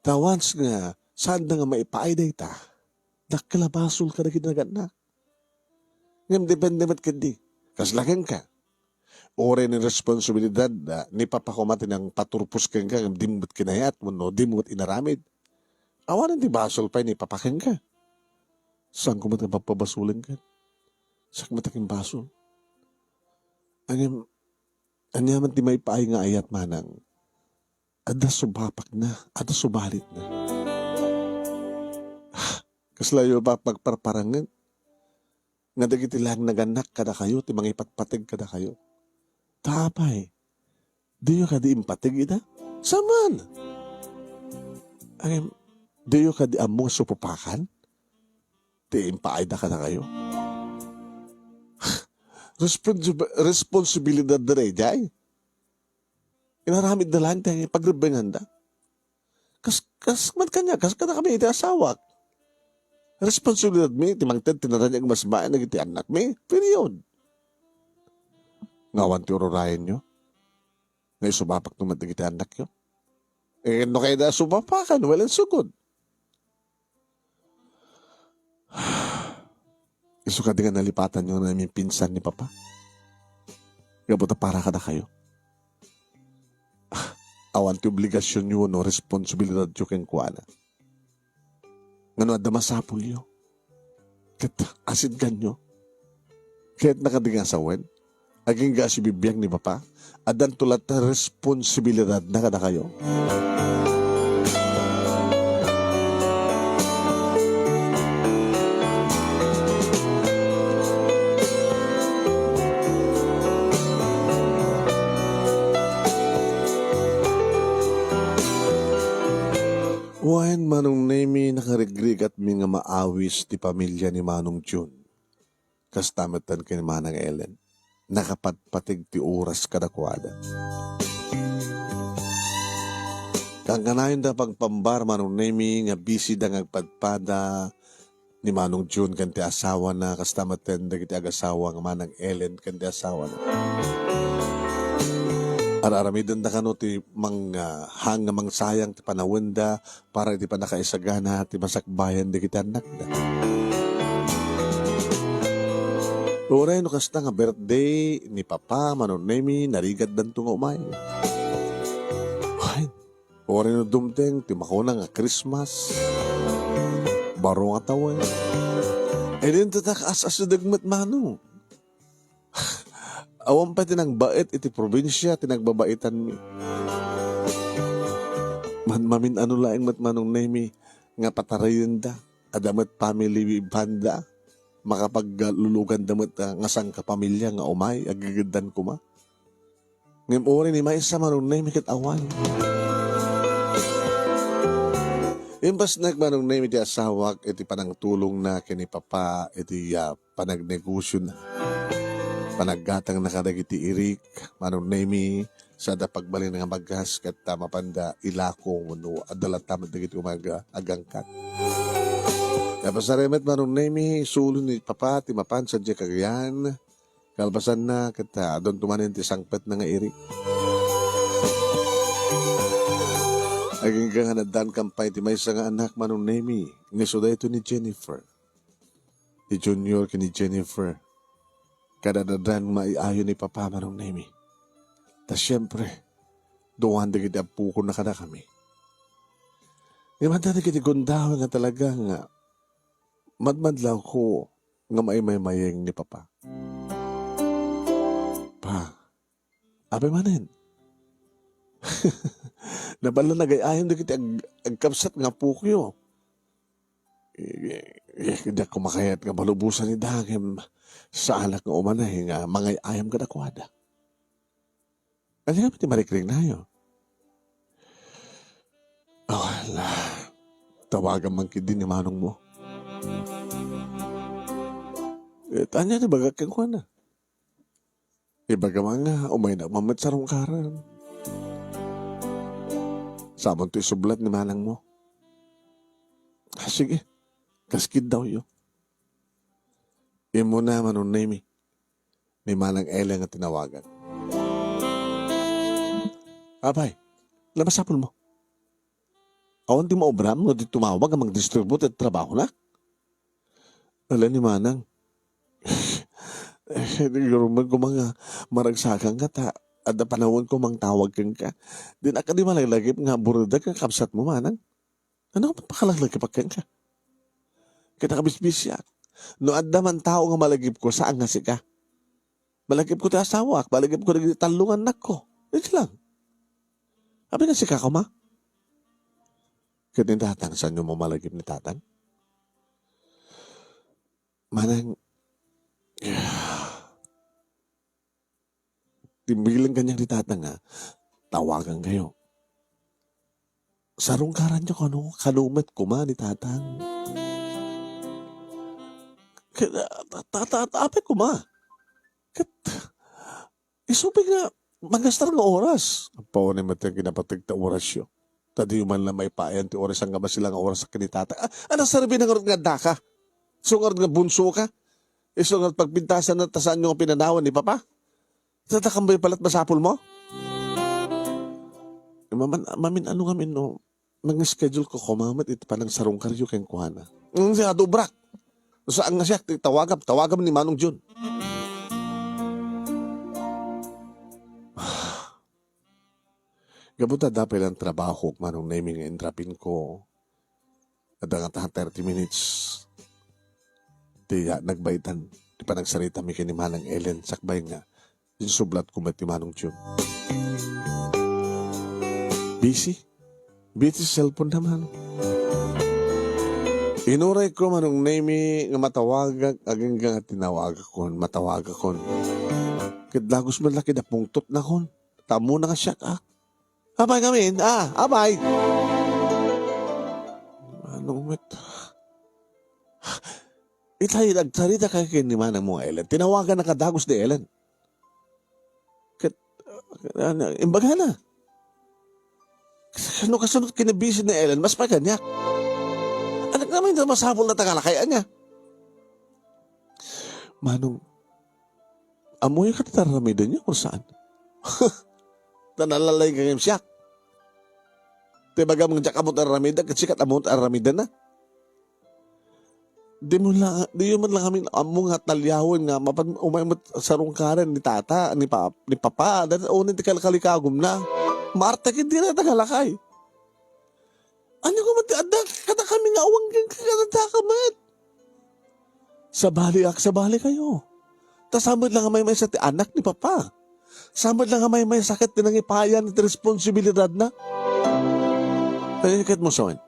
Tawans nga, saan na nga maipaiday ta, nakalabasol ka na kita anak. Ngam depende mat kadi, kaslagan ka. Ore ni responsibilidad da, ni papakumatin ang paturpus ka nga, ngam dimot kinayat mo, no, dimot inaramid. Awanan di basol pa ni papakin ka. Saan ko matang papabasulan ka? Saan mataking basol? Anyaman di may paay nga ayat manang. Ada subapak na, ada subalit na. Kaslayo pa pagparparangan. Nga dagiti lang naganak kada kayo, ti mga ipatpatig kada kayo. Tapay, di yung kadi impatig ita? Saman! Di yung kadi among supupakan? Ti impaay da kada kayo? Responsibilidad na rin, jay. Inaramid na lang tayo, pagrebengan da. Kas mat kanya, kas kada kami iti asawak. Responsibilidad mi, timangtad, tinaranyag mas bayan, nagiti anak mi, period. Ngawan ti urorayan nyo. Ngay sumapak naman nagiti anak nyo. No kayo na sumapakan, walang sugod. Iso ka nga nalipatan nyo na may pinsan ni Papa. Gabuta para ka na kayo. Awan ti obligasyon nyo, no, responsibilidad nyo keng kuana. Ngano adda masapul yo. Ket asid ganyo. Ket nakadinga sa wen. Aging ga si bibiyang ni Papa. Adan tulat na responsibilidad na kada kayo. Wain Manong Nemi nakarigrig at mga maawis ti pamilya ni Manong Jun. Kastamatan kay Manang Ellen. Nakapatpatig ti oras kadakwada. Kang kanayon da pagpambar Manong Nemi nga busy da ngagpadpada ni Manong Jun kanti asawa na kastamatan da kiti agasawa nga Manang Ellen kanti asawa na. Araramidan da kano ti hang nga mangsayang ti panawenda para ti panakaisagana ti masakbayan di kita anak da. Uray no kasta nga birthday ni Papa Manong Nemi narigad danto nga umay. Ay, uray no dumteng ti makuna nga Christmas. Baro nga tawa. Eh din tatak as dagmat Manong. Awan pa tinangbait iti probinsya, tinagbabaitan mi. Mamin ano laing mat Manong Nemi, nga patarayon da, adamat family banda, makapaglulugan damat nga sang kapamilya nga umay, agagadan ko ma. Ngayong orin ni Maisa Manong Nemi kat awan. Imbas Manong Nemi ti asawak, iti panang tulong na kini Papa, iti panagnegosyo na. Panaggatang nakadagiti irik, Manong Nemi, sa da pagbalin nga magas, kat mapanda ilako, no, adalat tamad dagiti umaga, agangkat. Napasaremet Manong Nemi, sulo ni Papa, ti mapan sa Kagayan, kalbasan na, kat doon tumanin ti sangpet na nga irik. Aging nga nadan kampay, ti may nga anak Manong Nemi, ngisuda ito ni Jennifer. Ti Junior ki ni Jennifer. Kadadadan maiayon ni Papa Manong Nemi. Ta siyempre, doon da kita puko na kada kami. Ngayon da kita gundaw nga talaga nga madmadlaw ko nga maimay-mayeng ni Papa. Pa, abe manin. Nabala nagayayon da kita agkapsat nga puko yo. Hindi ako makayat nga malubusan ni Dangem sa anak nga umanay nga mga ayam kadakwada. Kasi nga pati marikring na yun. Oh, wala. tawagan man kid din ni manong mo. Tanya na baga kang kuha na. Ibaga nga, umay na mamat sa rungkaran. Samon to isublat ni manang mo. Sige, kaskid daw yun. Imo na manong name ni manang Ella nga tinawagan. Abay, labas sapol mo. Awan di maobram no di tumawag ang mag-distribute at trabaho na. Ala ni manang. Siguro man ko mga maragsakan ka ta. Ada panahon ko mang tawag kang ka. Din ka di malalagip nga buruda ka kapsat mo manang. Ano ka pakalalagip kang ka? Kita kabisbis yan. No adda man tao nga malagip ko saan nga si ka. Malagip ko ti asawa. Malagip ko naging talungan nak ko. Ito lang. Abi na si ka ma? Kanin tatang saan nyo mo malagip ni tatang? Manang timbilang kanyang ni tatang nga, tawagan kayo. Sarungkaran niyo kano, kalumet ko ma ni tatang. Apet ko ma. Isupin nga, magastar nga oras. Ang pao ni matang kinapatig ta oras yun. Tadi man lang may payan, ti oras ang gabas sila nga oras sa kanitata. Ano sarbi na nga daka? Sungar nga bunso ka? Isungar pagpintasan na tasaan yung pinanawan ni Papa? Tatakambay palat basapol mo? Mamin ano ngamin no? Nag-schedule ko kumamat ito pa ng sarong karyo kayong kuhana. Siya dobrak. Saan nga siya? Tawagam ni Manong Jun. Gabuta dapil ang trabaho manong naming intrapin ko. At ang 30 minutes. Tiya nagbaitan. Di pa nagsarita mi kini Manang Ellen. Sakbay nga. Yung sublat ko ti Manong Jun. Busy? Busy sa cellphone naman. Inuray ko manong name nga matawagag. Aging nga tinawaga kon. Matawaga kon. Kadlagos man laki na pungtot na kon. Tamo na nga siya ka. Abay kami. Abay. Anong met? Itay, nagsalita kayo kay ni Manang mo, Ellen. Tinawagan na kadagos ni Ellen. Imbaga na. Ano kasunod kinabisi ni Ellen, mas paganyak. Anak namin na masapol na tagalakayaan niya. Manong, amoy ka tataramidan niya kung saan? Tanalalay ka ngayon siya. Tibaga mong diyak amot aramidan, kasi kat amot aramidan na. Di man lang kami among talyawon nga umaymot sa rungkaran ni tata, ni papa, dahil unin ti kalikaligagom na. Marta hindi na tagalakay. Ano ko matiadak, kata kami nga awang kakatakamat. Sa bali kayo. Tasamad lang may sa ti anak ni papa. Samad lang may sakit din ang ipayan at responsibilidad na. Tanyakit mo sa akin.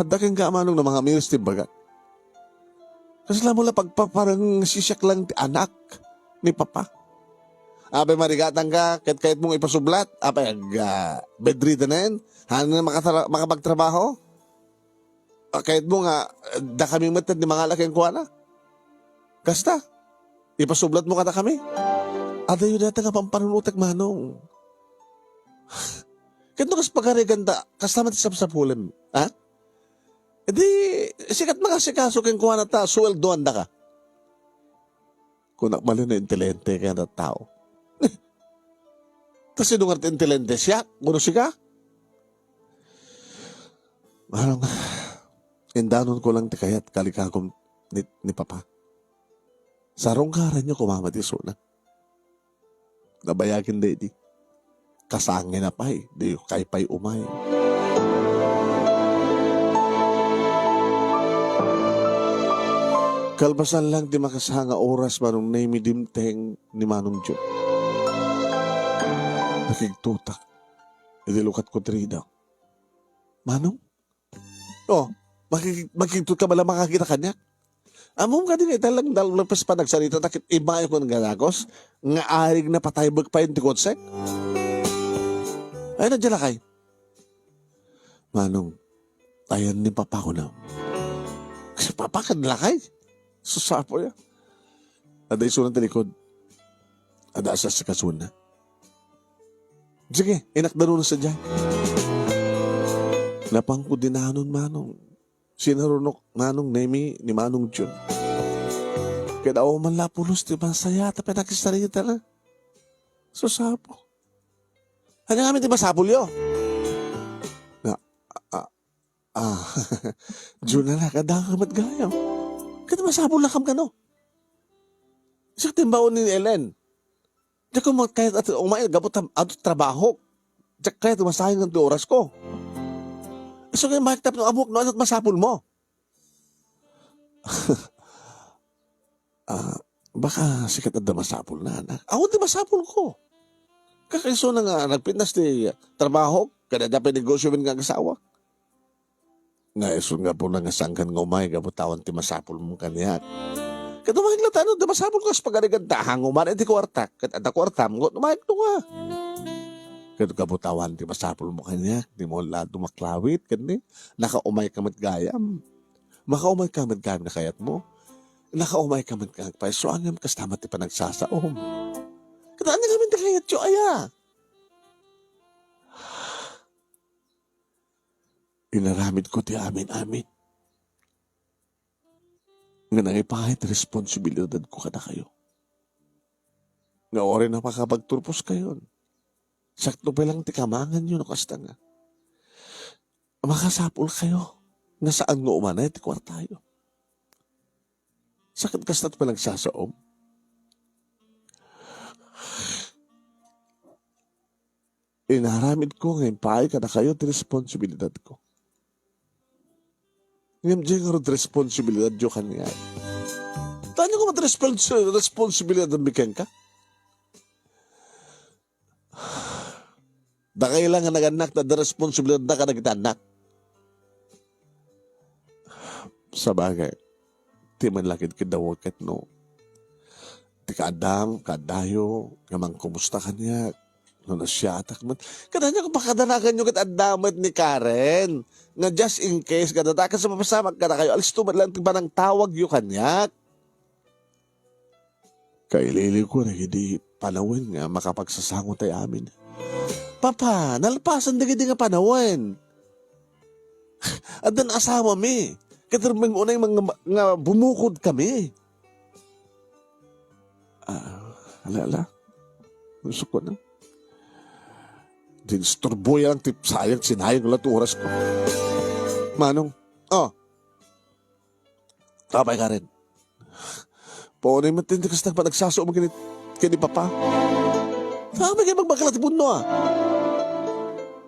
Daking kamanong na mga meals ti bagat. Kasi lang mula parang sisyak lang ti anak ni papa. Abay marigatan ka, kahit mong ipasublat. Abay, bedridden na yan. Hano na makapagtrabaho? Kahit mo nga, da kaming matad ni mga laking kuha na. Kasta, ipasublat mo ka na kami. Ada yun dati nga pampanunutak manong. Kahit mo kas pagkariganda, kasama ti sapsapulim. Ha? E di, sikat makasikaso keng kuha na ta, suweldoan na ka. Kung nakmali na intelente kaya na tao. Tapos sinungar ti intelente siya, kuno siya ka. Marang, indanon ko lang ti kayat kalikagom ni papa. Sarong karan niyo kumamati suna. Nabayagin da di. Kasangin na pa'y, di kay pa'y umay. Kalbasan lang di makasanga oras manong naimi dimteng ni Manong Jun. Nakigtutak. Idilukat ko trida. Manong? Oh, makigtut ka bala makakita kanya? Among ka din talang dalagpas pa nagsalita takit ibayo ko ng galagos nga arig na pataybag pa yung tikonsek. Ay, nandiyan kay. Manong, Ayan ni papa ko na. Kasi papa kanlakay. Susapo ya. Ada iso ng talikod. Ada asas sa kasuna. Sige, inakdaro na sa dyan. Napangko din nanon manong. Sinarunok manong Nemi ni Manong Jun. Kaya daw man lapulos di ba saya tapi nakisarita na. Susapo. Ano nga ti masapul yo? Na, Jun na kadakamat gayam. Kaya masapul na kam ka no? Isa timbaon ni Ellen. Diyan ko kahit at umayin, gabot at trabaho. Diyan kaya tumasayang ng oras ko. So kaya makitap ng amok no at masapul mo. Baka sikat at masapul na anak. Ako di masapul ko. Kakaiso na nga nagpinas di trabaho, kada dapat negosyo min nga kasawa. Nga iso nga po nga sangkan nga umay, gabutawan ti masapul mo kaniyak. Kada mahigla tayo, di masapul ko sa pagkarigantahan, umay di kwarta, kada kwarta mo, umay ito nga. Kada gabutawan ti masapul mo kaniyak, di mo lado maklawit, kani, nakaumay ka matgayam. Makaumay ka matgayam na kayat mo. Nakaumay ka matgayam pa, so angam kastamat ti panagsasaom. Kada ano namin ti kayat yo, aya. Inaramid ko ti amin-amin. Nga nangipahit responsibilidad ko kada kayo. Nga orin na makapagturpos kayo. Sakto pa lang ti kamangan nyo no kasta nga. Makasapul kayo. Nga saan nga umanay ti kwartayo. Sakit kasta't pa lang sasaom. Inaramid ko ngayon pahay kada kayo ti responsibilidad ko. Ngayon dyan nga rin responsibilidad yo kanya. Tanyo ko responsibilidad ng bigyan ka? Da kailangan nag-anak na responsibilidad na ka nag-anak. Sa bagay, di man lakid kidawag kat no. Di ka Adam, kadayo, kamang kumusta ka niya, no na siya atak man. Kadanya ko pakadanakan nyo kat Adamat ni Karen. Nga just in case, kadatakan sa mapasamag ka na kayo, alis tumad lang ba ng tawag yung kanyak? Kailili ko na hindi panawin nga makapagsasangot ay amin. Papa, nalpasan na nga panawin. At dan asawa mi. Katarmang unay mga bumukod kami. Alala. Gusto ko na. Dinsturboy lang tip sayang sinayang ulat oras ko. Manong, tabay ka rin. Paunay matindi kasi pa nagsaso mo kini papa. Tabay kayo magbakalatipuno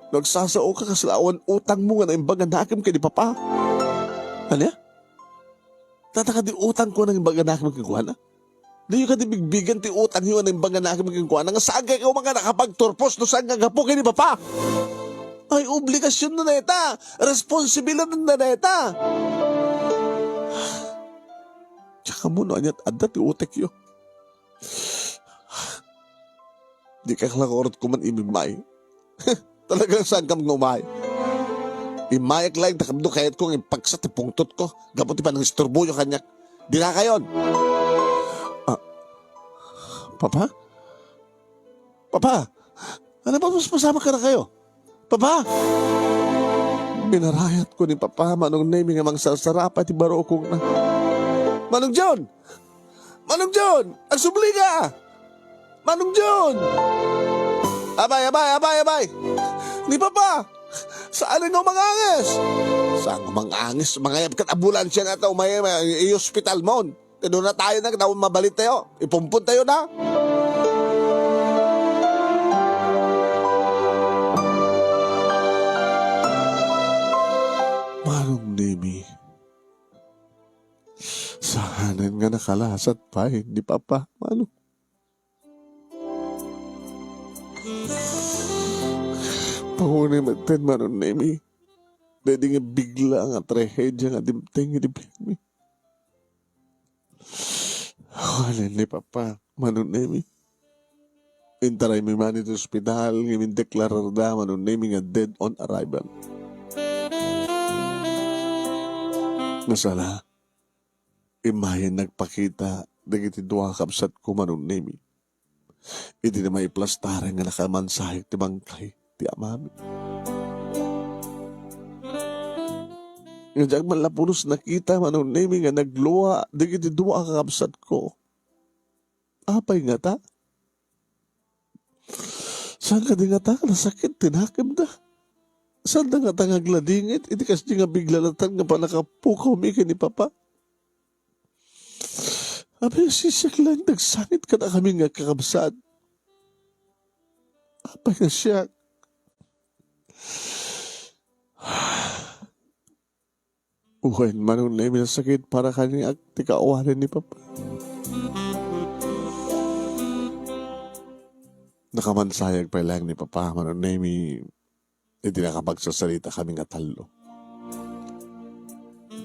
Nagsasao ka kasi lawan utang mo nga na imbagan na akim kini papa. Ano ya? Tataka di utang ko ng imbagan na akim kikuha na? Di yung ka di bigbigan ti utang yun na imbagan na akim kikuha na nga sagay ka mga nakapagturpos no saan nga gapo kini papa. Ay, obligasyon na neta. Responsibilidad na neta. Tsaka mo no, anyat adat yung utek yun. Di ka kalakorot ko man imimay. Talagang saan ka ngumay. Imayak lang, takabdo kayat kong ipagsat ipungtot ko. Gaputi pa ng isturbo yung kanyak. Di na kayon. Papa? Papa? Ano ba mas masama ka na kayo? Papa! Pinarayat ko ni Papa manong name nga mang sarsarapa ti baro kong na. Manong John! Manong John! Ang subli ka! Manong John! Abay! Ni Papa! Saan nga mga angis? Saan nga mga angis? Mga yapkat ambulansya na ito, may i-hospital mo. Tino na tayo na, daw mabalit tayo. Ipumpun tayo na. Manong Nemi, sahanan nga nakalasat pa, hindi Papa, Manong. Pangunay matin, Manong Nemi, dahil nga bigla nga trahedya nga dimteng nga mi. Wala ni Papa, Manong Nemi. Intaray mi man ito ospital, nga min deklarar da, Manong Nemi nga dead on arrival. Nasala, imahin nagpakita, dagiti duha kabsat ko manong nemi. Iti na may plastaran nga nakamansahe ti bangkay, ti amami. Nga diyag malapunos nakita manong nemi nga nagluwa, dagiti duha kabsat ko. Apay nga ta? Saan ka di nga ta? Nasakit, tinakim da. Saan da nga ta ngagladingit? Iti kas di nga biglalatan nga pa nakapukaw mi ni Papa. Apay sisak lang, nagsangit ka na kami nga kakabsat. Apay nga siya. Uwain manong nemi na sakit para kanyang akti kaawalan ni Papa. Nakamansayag pa lang ni Papa manong nemi, hindi nakapagsasalita kami nga talo.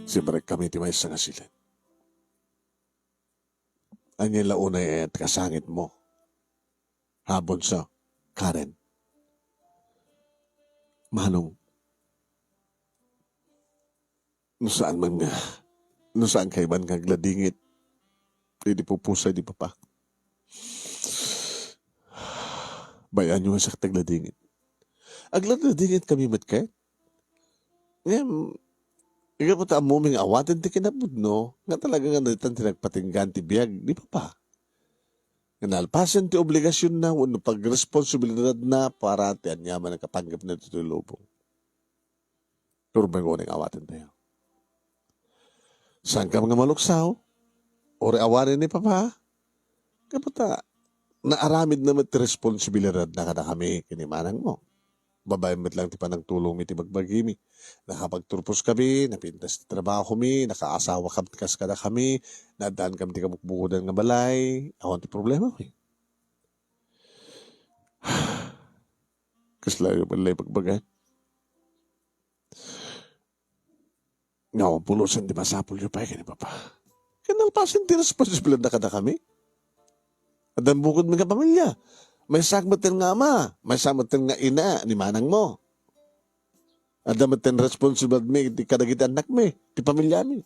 Siyempre kami ti may sangasilan. Anyan launay at kasangit mo. Habon sa Karen. Manong, no saan kay man kagladingit, hindi pupusay di Papa. Bayan nyo sa tagladingit. Agladingit kami matkay. Ngayon, ikaw po ta amuming awatin ti kinabud, no? Nga talaga nga nalitan tinagpatinggan ti biyag, di pa. Nga nalpasan ti obligasyon na, wano pag-responsibilidad na para ti anyaman ang kapanggap na ito lubong. Pero may ngunang awatin tayo. Saan ka mga maluksaw? O reawarin ni Papa? Kapata, naaramid naman ti responsibilidad na kada kami kinimanang mo. Babae mo't lang ti panang tulong mi ti bagbagimi. Nakapagturpos kami, napintas ti trabaho mi, nakaasawa kas kada kami, nadaan kami ti kabukbukudan nga balay, awan ti problema mi. Kaslayo balay pagbagay. Nga pulusan di masapul yung pa ni Papa. Kinalpasin ti responsibilidad na kada kami. At ang bukod mga pamilya. May sakmatin nga ama, may sakmatin nga ina ni manang mo. At damatin responsibilidad mi, di kadagiti anak mi, di pamilya mi.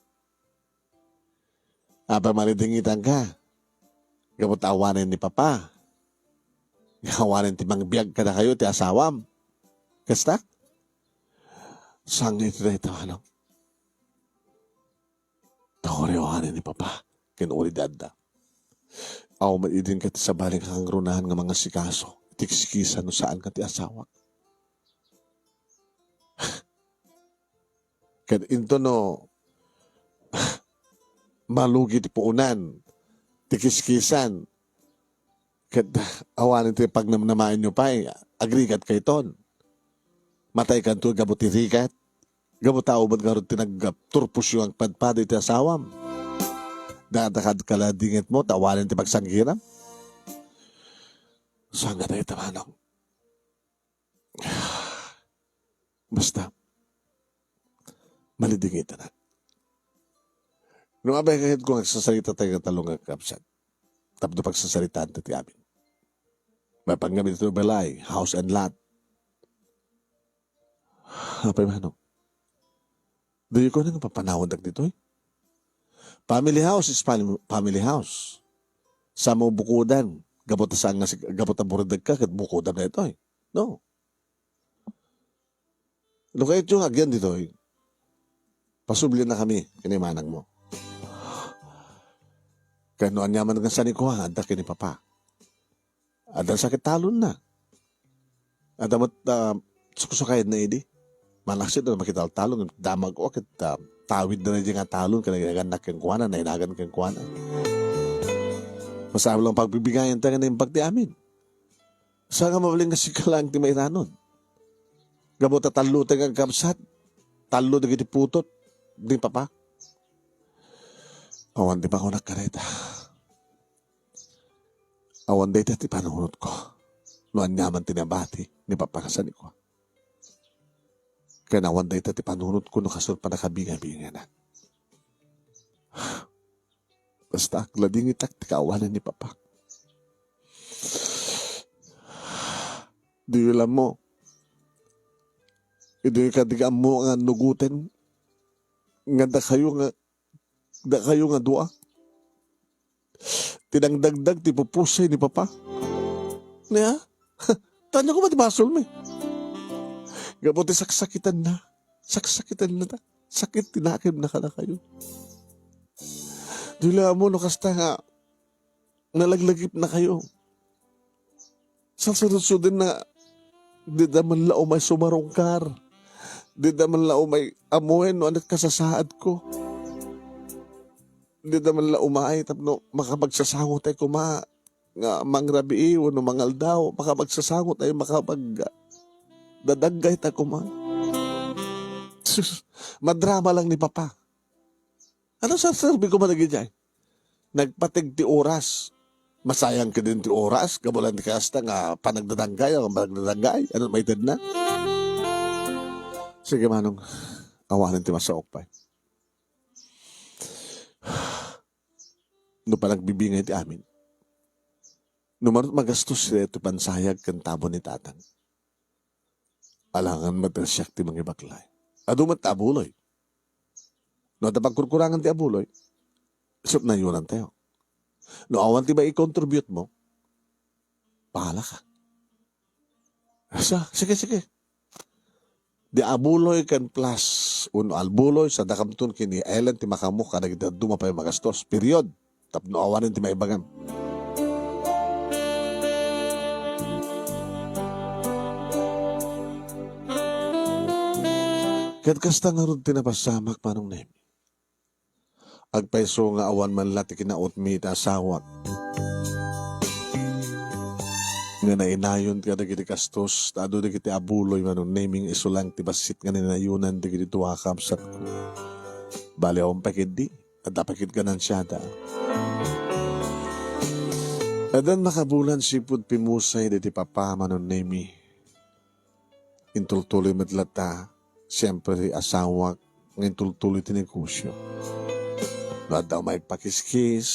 Apa malidingitan ka, gamot awanin ni Papa. Awanin ti mangbiyag ka na kayo, ti asawam. Kasta? Saan ito na ito, ano? Awanin ni Papa, kinulidad na. Aw maidin ka ti sa baling hangrunahan nga mga sikaso. Tiksikisa no saan ka ti asawa. Kad into no malugi ti puunan. Tikiskisan. Kad awanin ti pagnamnamain nyo pa agrigat kay ton. Matay kan to gabuti rigat. Gabutao ba't garot tinagturpus yung padpado iti asawam. Dadakad kaladingit mo, tawanin ti pagsanggiram. Saan nga tayo tamanong? Basta, malidingit na. Nung abay kahit kung nagsasalita tayo ng talong ang kapsat, tapos pagsasalitaan ti amin. May panggamit ito balay, house and lot. Apay manong? Doon ko nang papanawadag dito eh. Family house is family house. Sa mo bukudan, gabot ang buradag ka, kat bukudan na ito eh. No. Lukay ito agyan dito eh. Pasublin na kami, kinimanang mo. Kaya noan yaman ng sanikuhan, anda kini Papa. Ada sakit talon na. Ada mat sukusukayad na idi. Manaksit na makita talon, damag o kit tawid na rin nga talon, kanaganak kang kuwanan, nainagan kang kuwanan. Masabi lang pagbibigayan tayo na yung pagti amin. Saan nga mabaling nga sikalang ti mairanon? Gabot at talo tayo ang kapsat, talo na giti putot, di Papa. Awan di pa ako nakareta. Awan di ti panunod ko. Luan naman tinabati, ni Papa kasani ko. Kaya nawan da ito ti panunod ko no kasul pa nakabinga-binga na. Basta aklading itak ti kaawanan ni Papa. Di alam mo, ito yung kadigam mo nga nugutin, nga da kayo nga dua. Tinangdagdag ti pupusay ni Papa. Niya? Tanya ko ba ti basol mi? Gabuti saksakitan na. Saksakitan na ta. Sakit tinakim na ka na kayo. Dila mo no kasta nga nalaglagip na kayo. Sa sunod-sunod na di naman lao may sumarongkar. Di naman lao may amuhin no anak kasasaad ko. Di naman lao maay tapno makapagsasangot tayo kuma nga mangrabi o no mangal daw. Makapagsasangot tayo dadagay tayo kuma. Madrama lang ni Papa. Ano sa serbi ko managijay? Nagpatig ti oras. Masayang ka din ti oras. Kamulan ti kasta nga panagdadanggay. Ano may tid na? Sige manong. Awanin ti masaok pa. No panagbibingay ti amin. No marot magastos siya ito pansayag kan tabo ni tatang. Alangan matasyak ti mga baklay. Adumat ti abuloy. No tapagkurkurangan ti abuloy. Isot na yun ang tayo. No awan ti ba i-contribute mo? Pahala ka. Sige. Di abuloy kan plus uno albuloy sa dakamtun kini Ellen ti makamuk ka nagdaduma pa yung magastos. Period. Tapno awanin ti maibagan. Kat kasta nga ron tinapasamak manong nemi. Agpaiso nga awan man lati kinaot mi ta asawat. Nga nainayon ti kadagiti kastos, tado dagiti abuloy manong naming isulang ti basit nga ninayunan dagiti tuwa kamsat ko. Bali akong pakid di, at napakid ka ng siyata. Adan makabulan sipud pimusay diti Papa manong nami. Intultuloy madlata, siyempre asawak, ng intultuloy tinegosyo. No daw may pakiskis,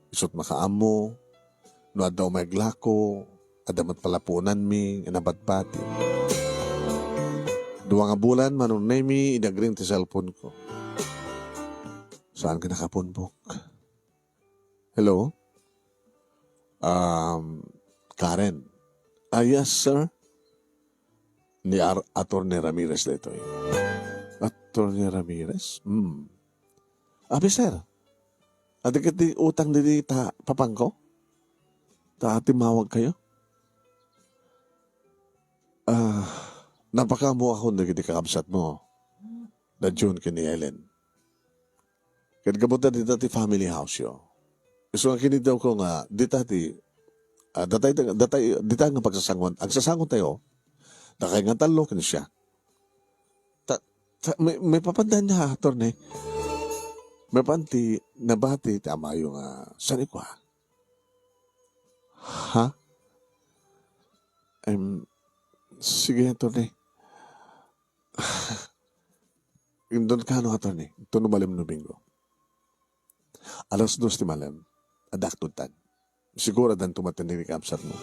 isot makaamo, no daw may glako, adamat palapunan mi, inabatbati. Duwa nga bulan, manong nemi, inagring ti cellphone ko. Saan ka nakapunbok? Hello? Karen. Yes, sir. Ni Atty. Ramirez dito. Atty. Ramirez? Abi, sir. Adi kiti utang dili ta papangko? Ta timawag kayo? Napakamo ako na kiti kakabsat mo. Na June kini Ellen. Kaya kabuta dito ti family house yo. So ang kinidaw ko nga, dita nga pagsasangon. Ang sasangon tayo, nakay nga talo kini siya. May papandan niya, attorney. May panti, nabati, tama yung sanikwa. Ha? Sige, attorney. Doon ka ano, attorney. Ito numalim no bingo. Alas 2 ti malam. Adaktutan. Siguro dan tumatindi ni kapsat mo.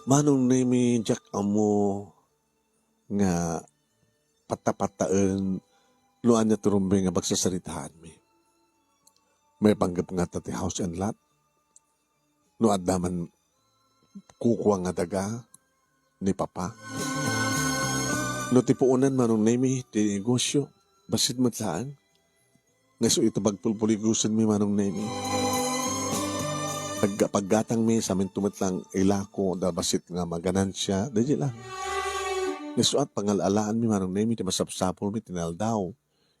Manong nemi jak amo nga patapataan luan niya turumbi nga bagsasaritahan mi. May panggap nga tati house and lot. No adaman kukuha nga daga ni Papa. No tipuunan manong nemi ti negosyo. Basit matlaan. Ngaso ito pagpulpuligusan mi manong nemi. Paggatang mi sa amin tumatlang ilako da basit nga maganansya. Dadi lang. Ngaso at pangalalaan mi manong nemi ti masapsapol mi tinaldaw.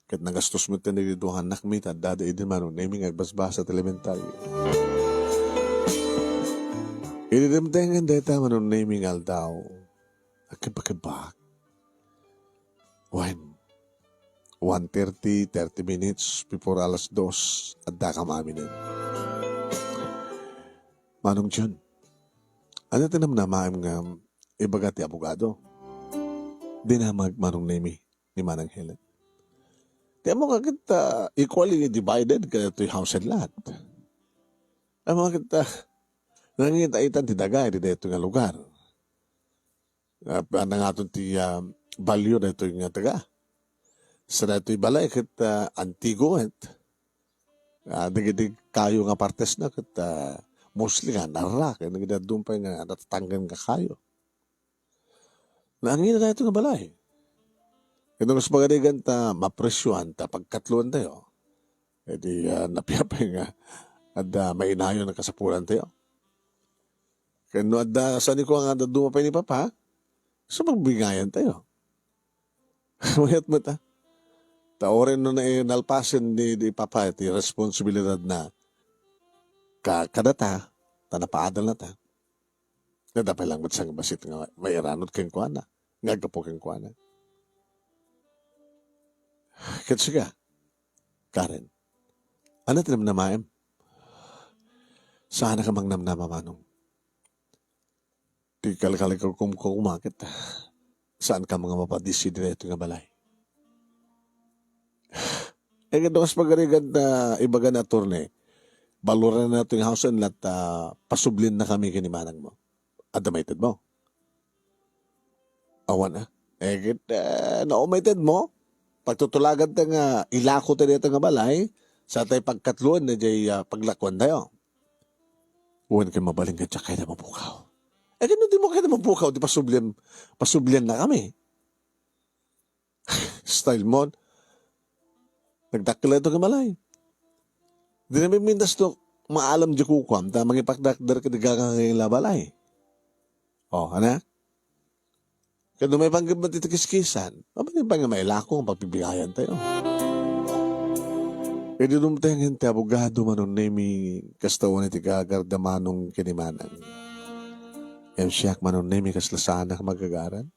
Kat nagastos mo tiniliduhan anak mi ta dada idin manong nemi nga agbasbasa at elementaryo. Ididimtengan deta manong naming aldaw. Akibakibak. When? 1:30, 30 minutes before alas 2 at dakam aminin. Manong John, ano tinamnamaim nga ibagat ti abogado? Dinamag manong nami ni Manang Helen. Tiyan mo kakit equally divided ka ito'y house and lot. Ay mo kakit nangitaitan ti dagay di dito nga lugar. Ano nga ito ti value na ito nga taga. Sa na ito'y balay kit antigo at nagidig kayo nga partes na kit mostly nga narak. Nagidig doon pa nga natatanggan ka kayo. Nangina na ito nga balay. Kaya mas magaligan ta mapresyuhan ta pagkatluan tayo. E di napiyapay nga at mainayo na kasapulan tayo. Kaya no at saan ko nga dumapay ni Papa, so magbigayan tayo. Mayat mo ta. Taorin no na nalpasin ni Papa iti responsibilidad na kadata, tanapaadal na ta. Nadapay lang matsang basit nga may iranod keng kuana. Nga gapo keng kuana. Kasi ka, Karen, ano tinam na maem? Sana ka mang namnamamanong. Di kalakalik ko kumakit. Saan ka mga mapadisi dito nga balay? Eh, ganda kas magarigan na ibaga na turne. Baluran na ito yung house and lot, pasublin na kami kinimanang mo. Adamated mo. Awan na. Eh, na-omited mo. Pagtutulagan ta nga ilako ta dito nga balay, sa tayo pagkatluan na jay paglakwan tayo. Huwag kayo mabaling ka kaya na mapukaw. Eh, gano'n di mo kaya na mapukaw, di pasublian na kami. Style mo, nagdakila ito nga balay. Di namin mindas to, maalam di kukwam, ta mangipakdakdar ka di kakangayang balay. Oh, ano? Kaya may panggap na titikiskisan, mabaling pa nga mailako ang pagbibigayan tayo. E di dumteng hindi abogado manon nemi kastawan iti gagarda manong kinimanang. Yan siyak manon nemi kaslasanak magagaran.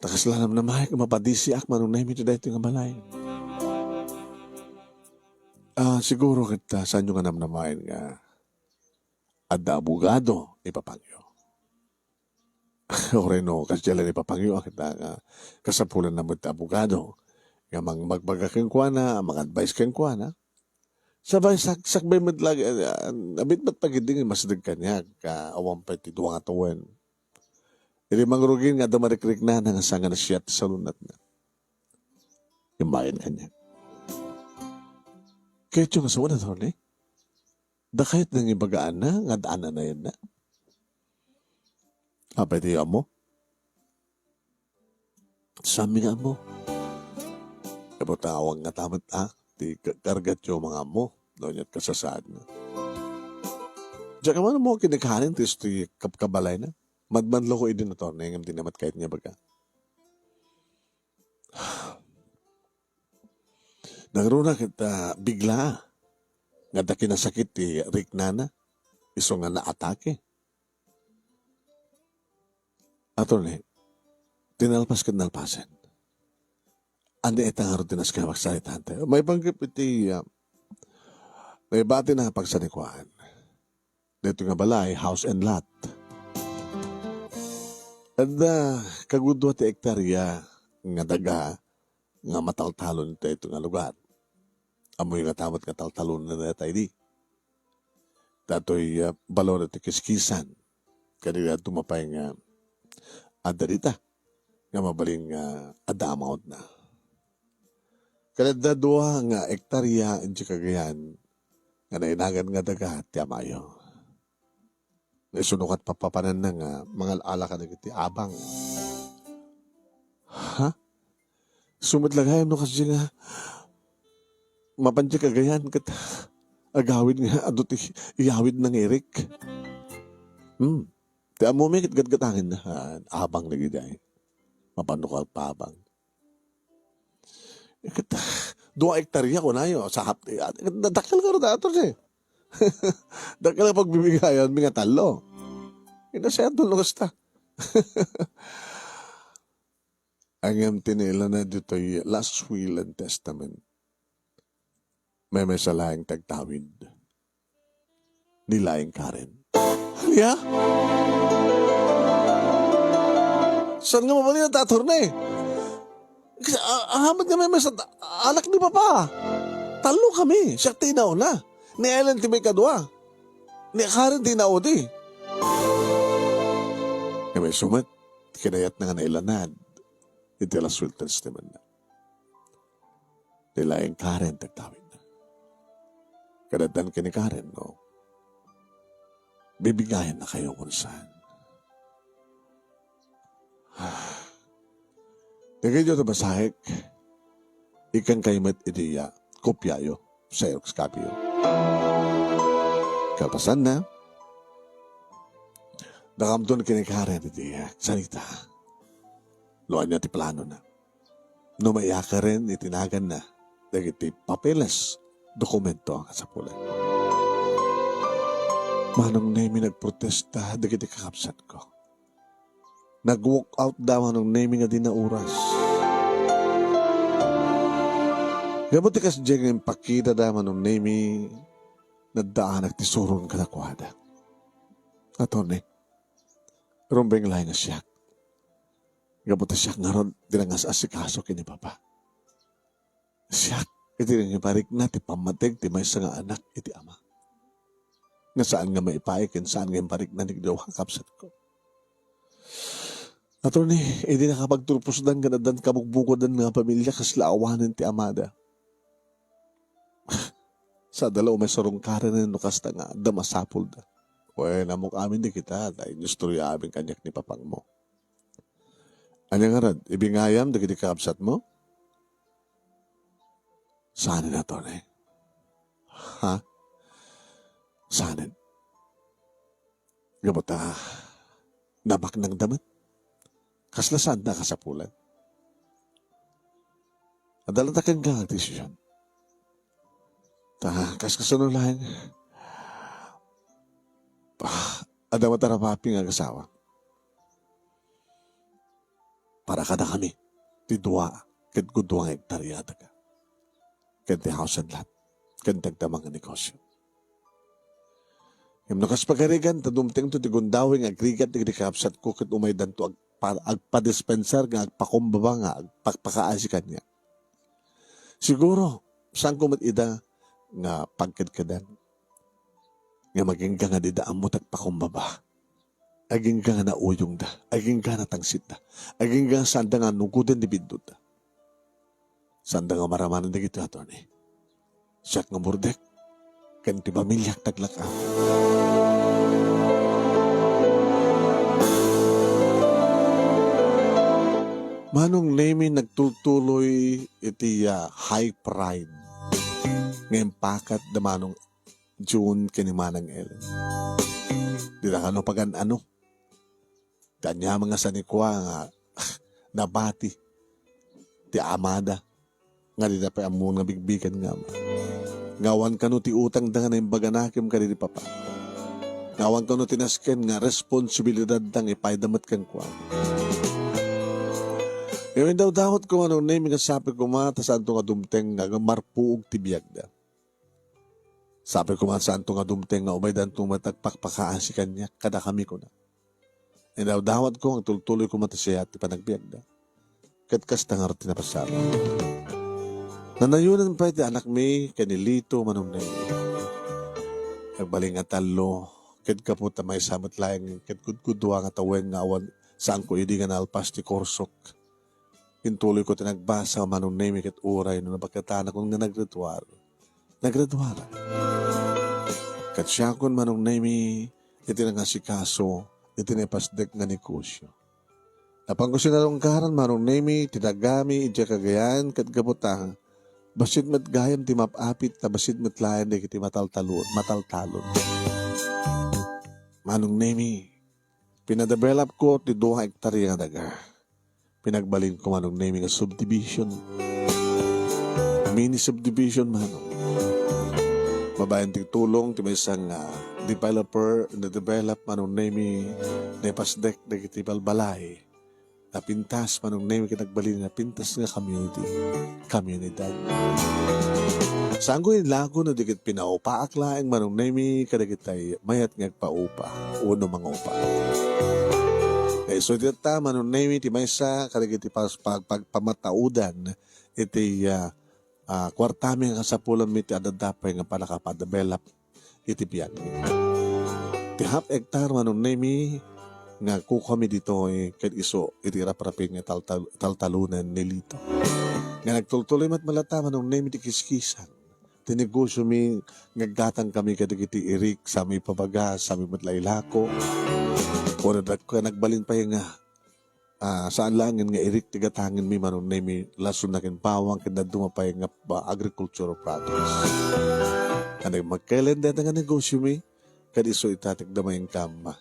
Takaslanam na mahal mapadisi ak manon nemi iti dahito nga balay. Siguro kita saan yung anam namayin nga adda abogado ipapangyo. O reno, kasi dyan ipapangyo kita nga kasapulan na mga abogado. Nga magbagaking kwa na, mag-advise kang kwa na. Sabay, sakbay madlag, abit ba't pagiding masdag kanya, ka-awang pa iti duwang atawan. Hindi mangrugin nga damarikrik na, nangasanga na siya sa lunat na. Yung bayan kanya. Kaya ito nga sa una to, da kahit nang ibagaan na, nga daanan na yan na. Pwede yung mo? Sami nga mo. Ebo tawag nga tamat di kargat yung mga mo. Doon yung kasasad na. Diyan ka man mo kinikahanin tis ito kapkabalay na. Madmanlo ko idin na to. Nangam din namat kahit niya baga. Nagroon na kita bigla. Nga da kinasakit ti Rick Nana. Iso nga na-atake. Attorney, tinalpas ka nalpasan. Andi itang harap tinas ka magsalitan tayo. May panggip iti, may bati na pagsanikuan. Dito nga balay, house and lot. At kagudwa ti ektarya nga daga nga mataltalon ito nga lugar. Amoy nga tamat nga taltalon na tayo di. Dato'y balon at kiskisan. Kanila tumapay nga ada dita nga mabaling ada amount na. Kada dua nga ektarya in Cagayan nga nainagan nga daga ti amayo. Naisunukat papapanan na nga mga ala ka nagiti abang. Ha? Sumadlagayam no kasi nga mapanti Cagayan kat agawid nga adot iyawid ng Eric. Ti amo may gatgatangin na abang na giday. Mapanukal pa abang. Dua ektarya ko na yun. Dakal ka rin dato siya. Dakal ka pagbibigayan, mga talo. Inasayan to lusta. Ang tinila na dito yung last will and testament. May salaing tagtawid. Nilaing Karen. Halya? Saan nga mabalik na tator na eh? Kasi ahamad kami mas alak ni Papa. Talo kami. Siya tinaw na. Ni Ellen ti may kadwa. Ni Karen tinaw di. Kami sumat. Kinayat na nga nailanad. Iti alas sultans naman na. Nilaing Karen tagtawid na. Kadadan ka ni Karen, no? Bibigayan na kayo kung saan. Nagay nyo ito basahik. Ikang kayo mat ideya. Kopyayo. Xerox copy yun. Kalpasan na. Nakamdon ka ni Karen ideya. Salita. Luan niya ti plano na. Numaya ka rin, itinagan na. Dagiti papeles. Dokumento ang kasapulan. Manong Nemi nagprotesta, dagiti kakapsat ko. Nag-walk out daw manong Nemi nga din na oras. Gamot ikas dyan ng pakita daw manong Nemi na daan nagtisurong kanakwada. Atone, rumbeng lahi nga siya. Gamot siya nga ron, dinangas asikaso kini Papa. Siya, iti rin yung parik na, ti pamatig, ti may nga anak, iti ama. Nga saan nga maipaikin, saan nga yung parik na nigdaw kakapsat ko. Ato ni, hindi nakapagturpos dan ganadan kabugbukodan nga pamilya kaslaawanan ti amada. Sa dalaw may sarong karan na nukas na nga, damasapol da. Uwe, namuk amin di kita, dahil istorya aming kanyak ni Papang mo. Ano nga rad, ibingayam, dagiti kakapsat mo? Saan na to, ne? Ha? Saan? Gamot nabak ng damat. Kaslasan na kasapulan. Adalata kang desisyon. Kasunod lang. Adamat arapapi nga kasawa. Para kada kami, tidua, kadgudwa ng hektaryada ka. Kante house and lot. Kantag damang negosyo. Yung nakas pagkarigan, tadumting to tigundawing agrigat ni kapsat ko kat umaydan to agpadispensar nga agpakumbaba nga agpakaasikan niya. Siguro, saan ko matida nga pagkadkadan nga maging nga didaan mo tagpakumbaba. Aging nga na uyong da. Aging nga na tangsit da. Aging nga sanda nga nuguden ni bindod da. Sanda nga maramanan na gito ato ni. Siyak nga murdek. Kanti pamilyak taglaka. Manong Nemi nagtutuloy iti high pride. Ngayon pakat da manong June kinimanang Ellen. Di na kano pagan ano. Kanya mga sanikwa nga nabati. Ti amada. Nga di na pa amon nga bigbigan nga. Ngawan kano ti utang da nga na imbaganakim ka ni Papa. Ngawan kano tinasken nga responsibilidad dang ipaidamat kan kwa. Ngayon daw dawat ko ano na yung sabi ko ta saan to nga dumteng nga marpuog tibiyag da. Sabi ko saan to nga dumteng nga umay dan tumatagpakpakaan si kanya kada kami ko na. E daw dawat ko ang tultuloy ko matasya at ipanagbiag da. Katkas tangar tinapasama. Nanayunan pa iti anak mi kanilito manong na nagbaling nga talo. Kat kaputa may samat laing kat kudkudwa nga tawen nga awan saan ko hindi nga nalpas ti korsok. Intuloy ko tinagbasa manong na kat uray no napagkatana kong naggraduar. Naggraduara. Kat siya kon manong na iti nga si kaso iti napasdek nga negosyo. Napang ko sinarong karan manong na tinagami iti kagayan kat kaputa. Basit mat gayam ti mapapit na basit mat layan di kiti mataltalon. Manong Nemi, pinadevelop ko ti 2 hektarya nga daga. Pinagbalin ko manong Nemi nga subdivision. Mini subdivision manong. Babayan ti tulong ti may isang developer na develop manong Nemi na pasdek na kiti balbalay. Napintas manong Nemi kinagbalin na pintas nga komunidad. Saan ko yung lago na dikit pinaupaak laing manong Nemi kadagitay mayat ngagpaupa uno mga upa. So iti manon name iti maysa kadagiti pagpamataudan iti kwartami nga kasapulan mi ti adadapay nga palakapadevelop iti biyan. Ti half hectare manon name nga kukami dito ket iso iti raprapin nga taltalunan ni Lito. Nga nagtultuloy mat malata manon name iti kiskisan. Tinegosyo mi ngaggatang kami kadagiti irik sa mi pabaga sa mi matlaylako. Kung nagbalin pa yung saan langin nga irik tigatangin mi manon na mi lason na kinpawang kina dumapay nga agricultural products. Kanay magkailan dito nga negosyo mi, kadiso itatik damay ang kama.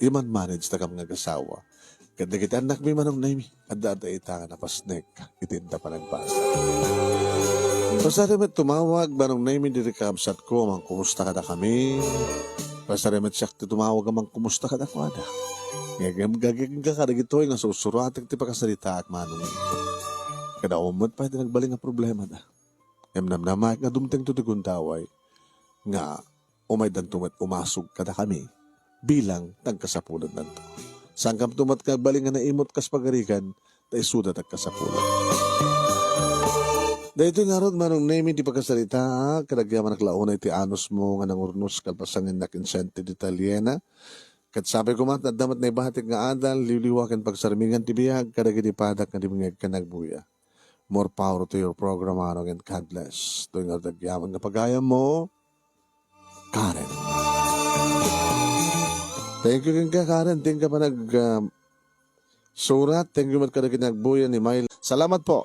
Iman manage na kam nga gasawa. Kada kita anak mi manon na mi, adda ita nga napasnek, itinda pa nagpasa. So sa rin tumawag, manong na mi diri kabsat ko, mang kumusta ka na kami. Pasarimat siya tumawag amang kumusta ka na ko ada. Gagagin ka kadagito nga susuratik ti pakasalita at manong. Kada umot pa iti nagbaling nga problema da. Namnamak nga dumteng tutugon taway. Nga umay dan tumat umasog kada kami bilang tagkasapulan nanto. Saan kam tumat kagbaling nga naimot kas pagarikan ta isudat at kasapulan. Dahito nga ron manong name di pagkasalita, kadagyaman naklauna iti anos mo nga nangurnos kalpasangin na kinsente di Italiana. Kat sabi ko mat, damat na ibahatik nga adal, liliwakan pagsarmingan ti biyag, kadagiti padak nga di mingag ka nagbuya. More power to your program, anong and God bless. Doon nga dagyaman nga pagayam mo, Karen. Thank you ka Karen, thank ka pa surat, thank you mat kadagiti nagbuya ni Mail. Salamat po.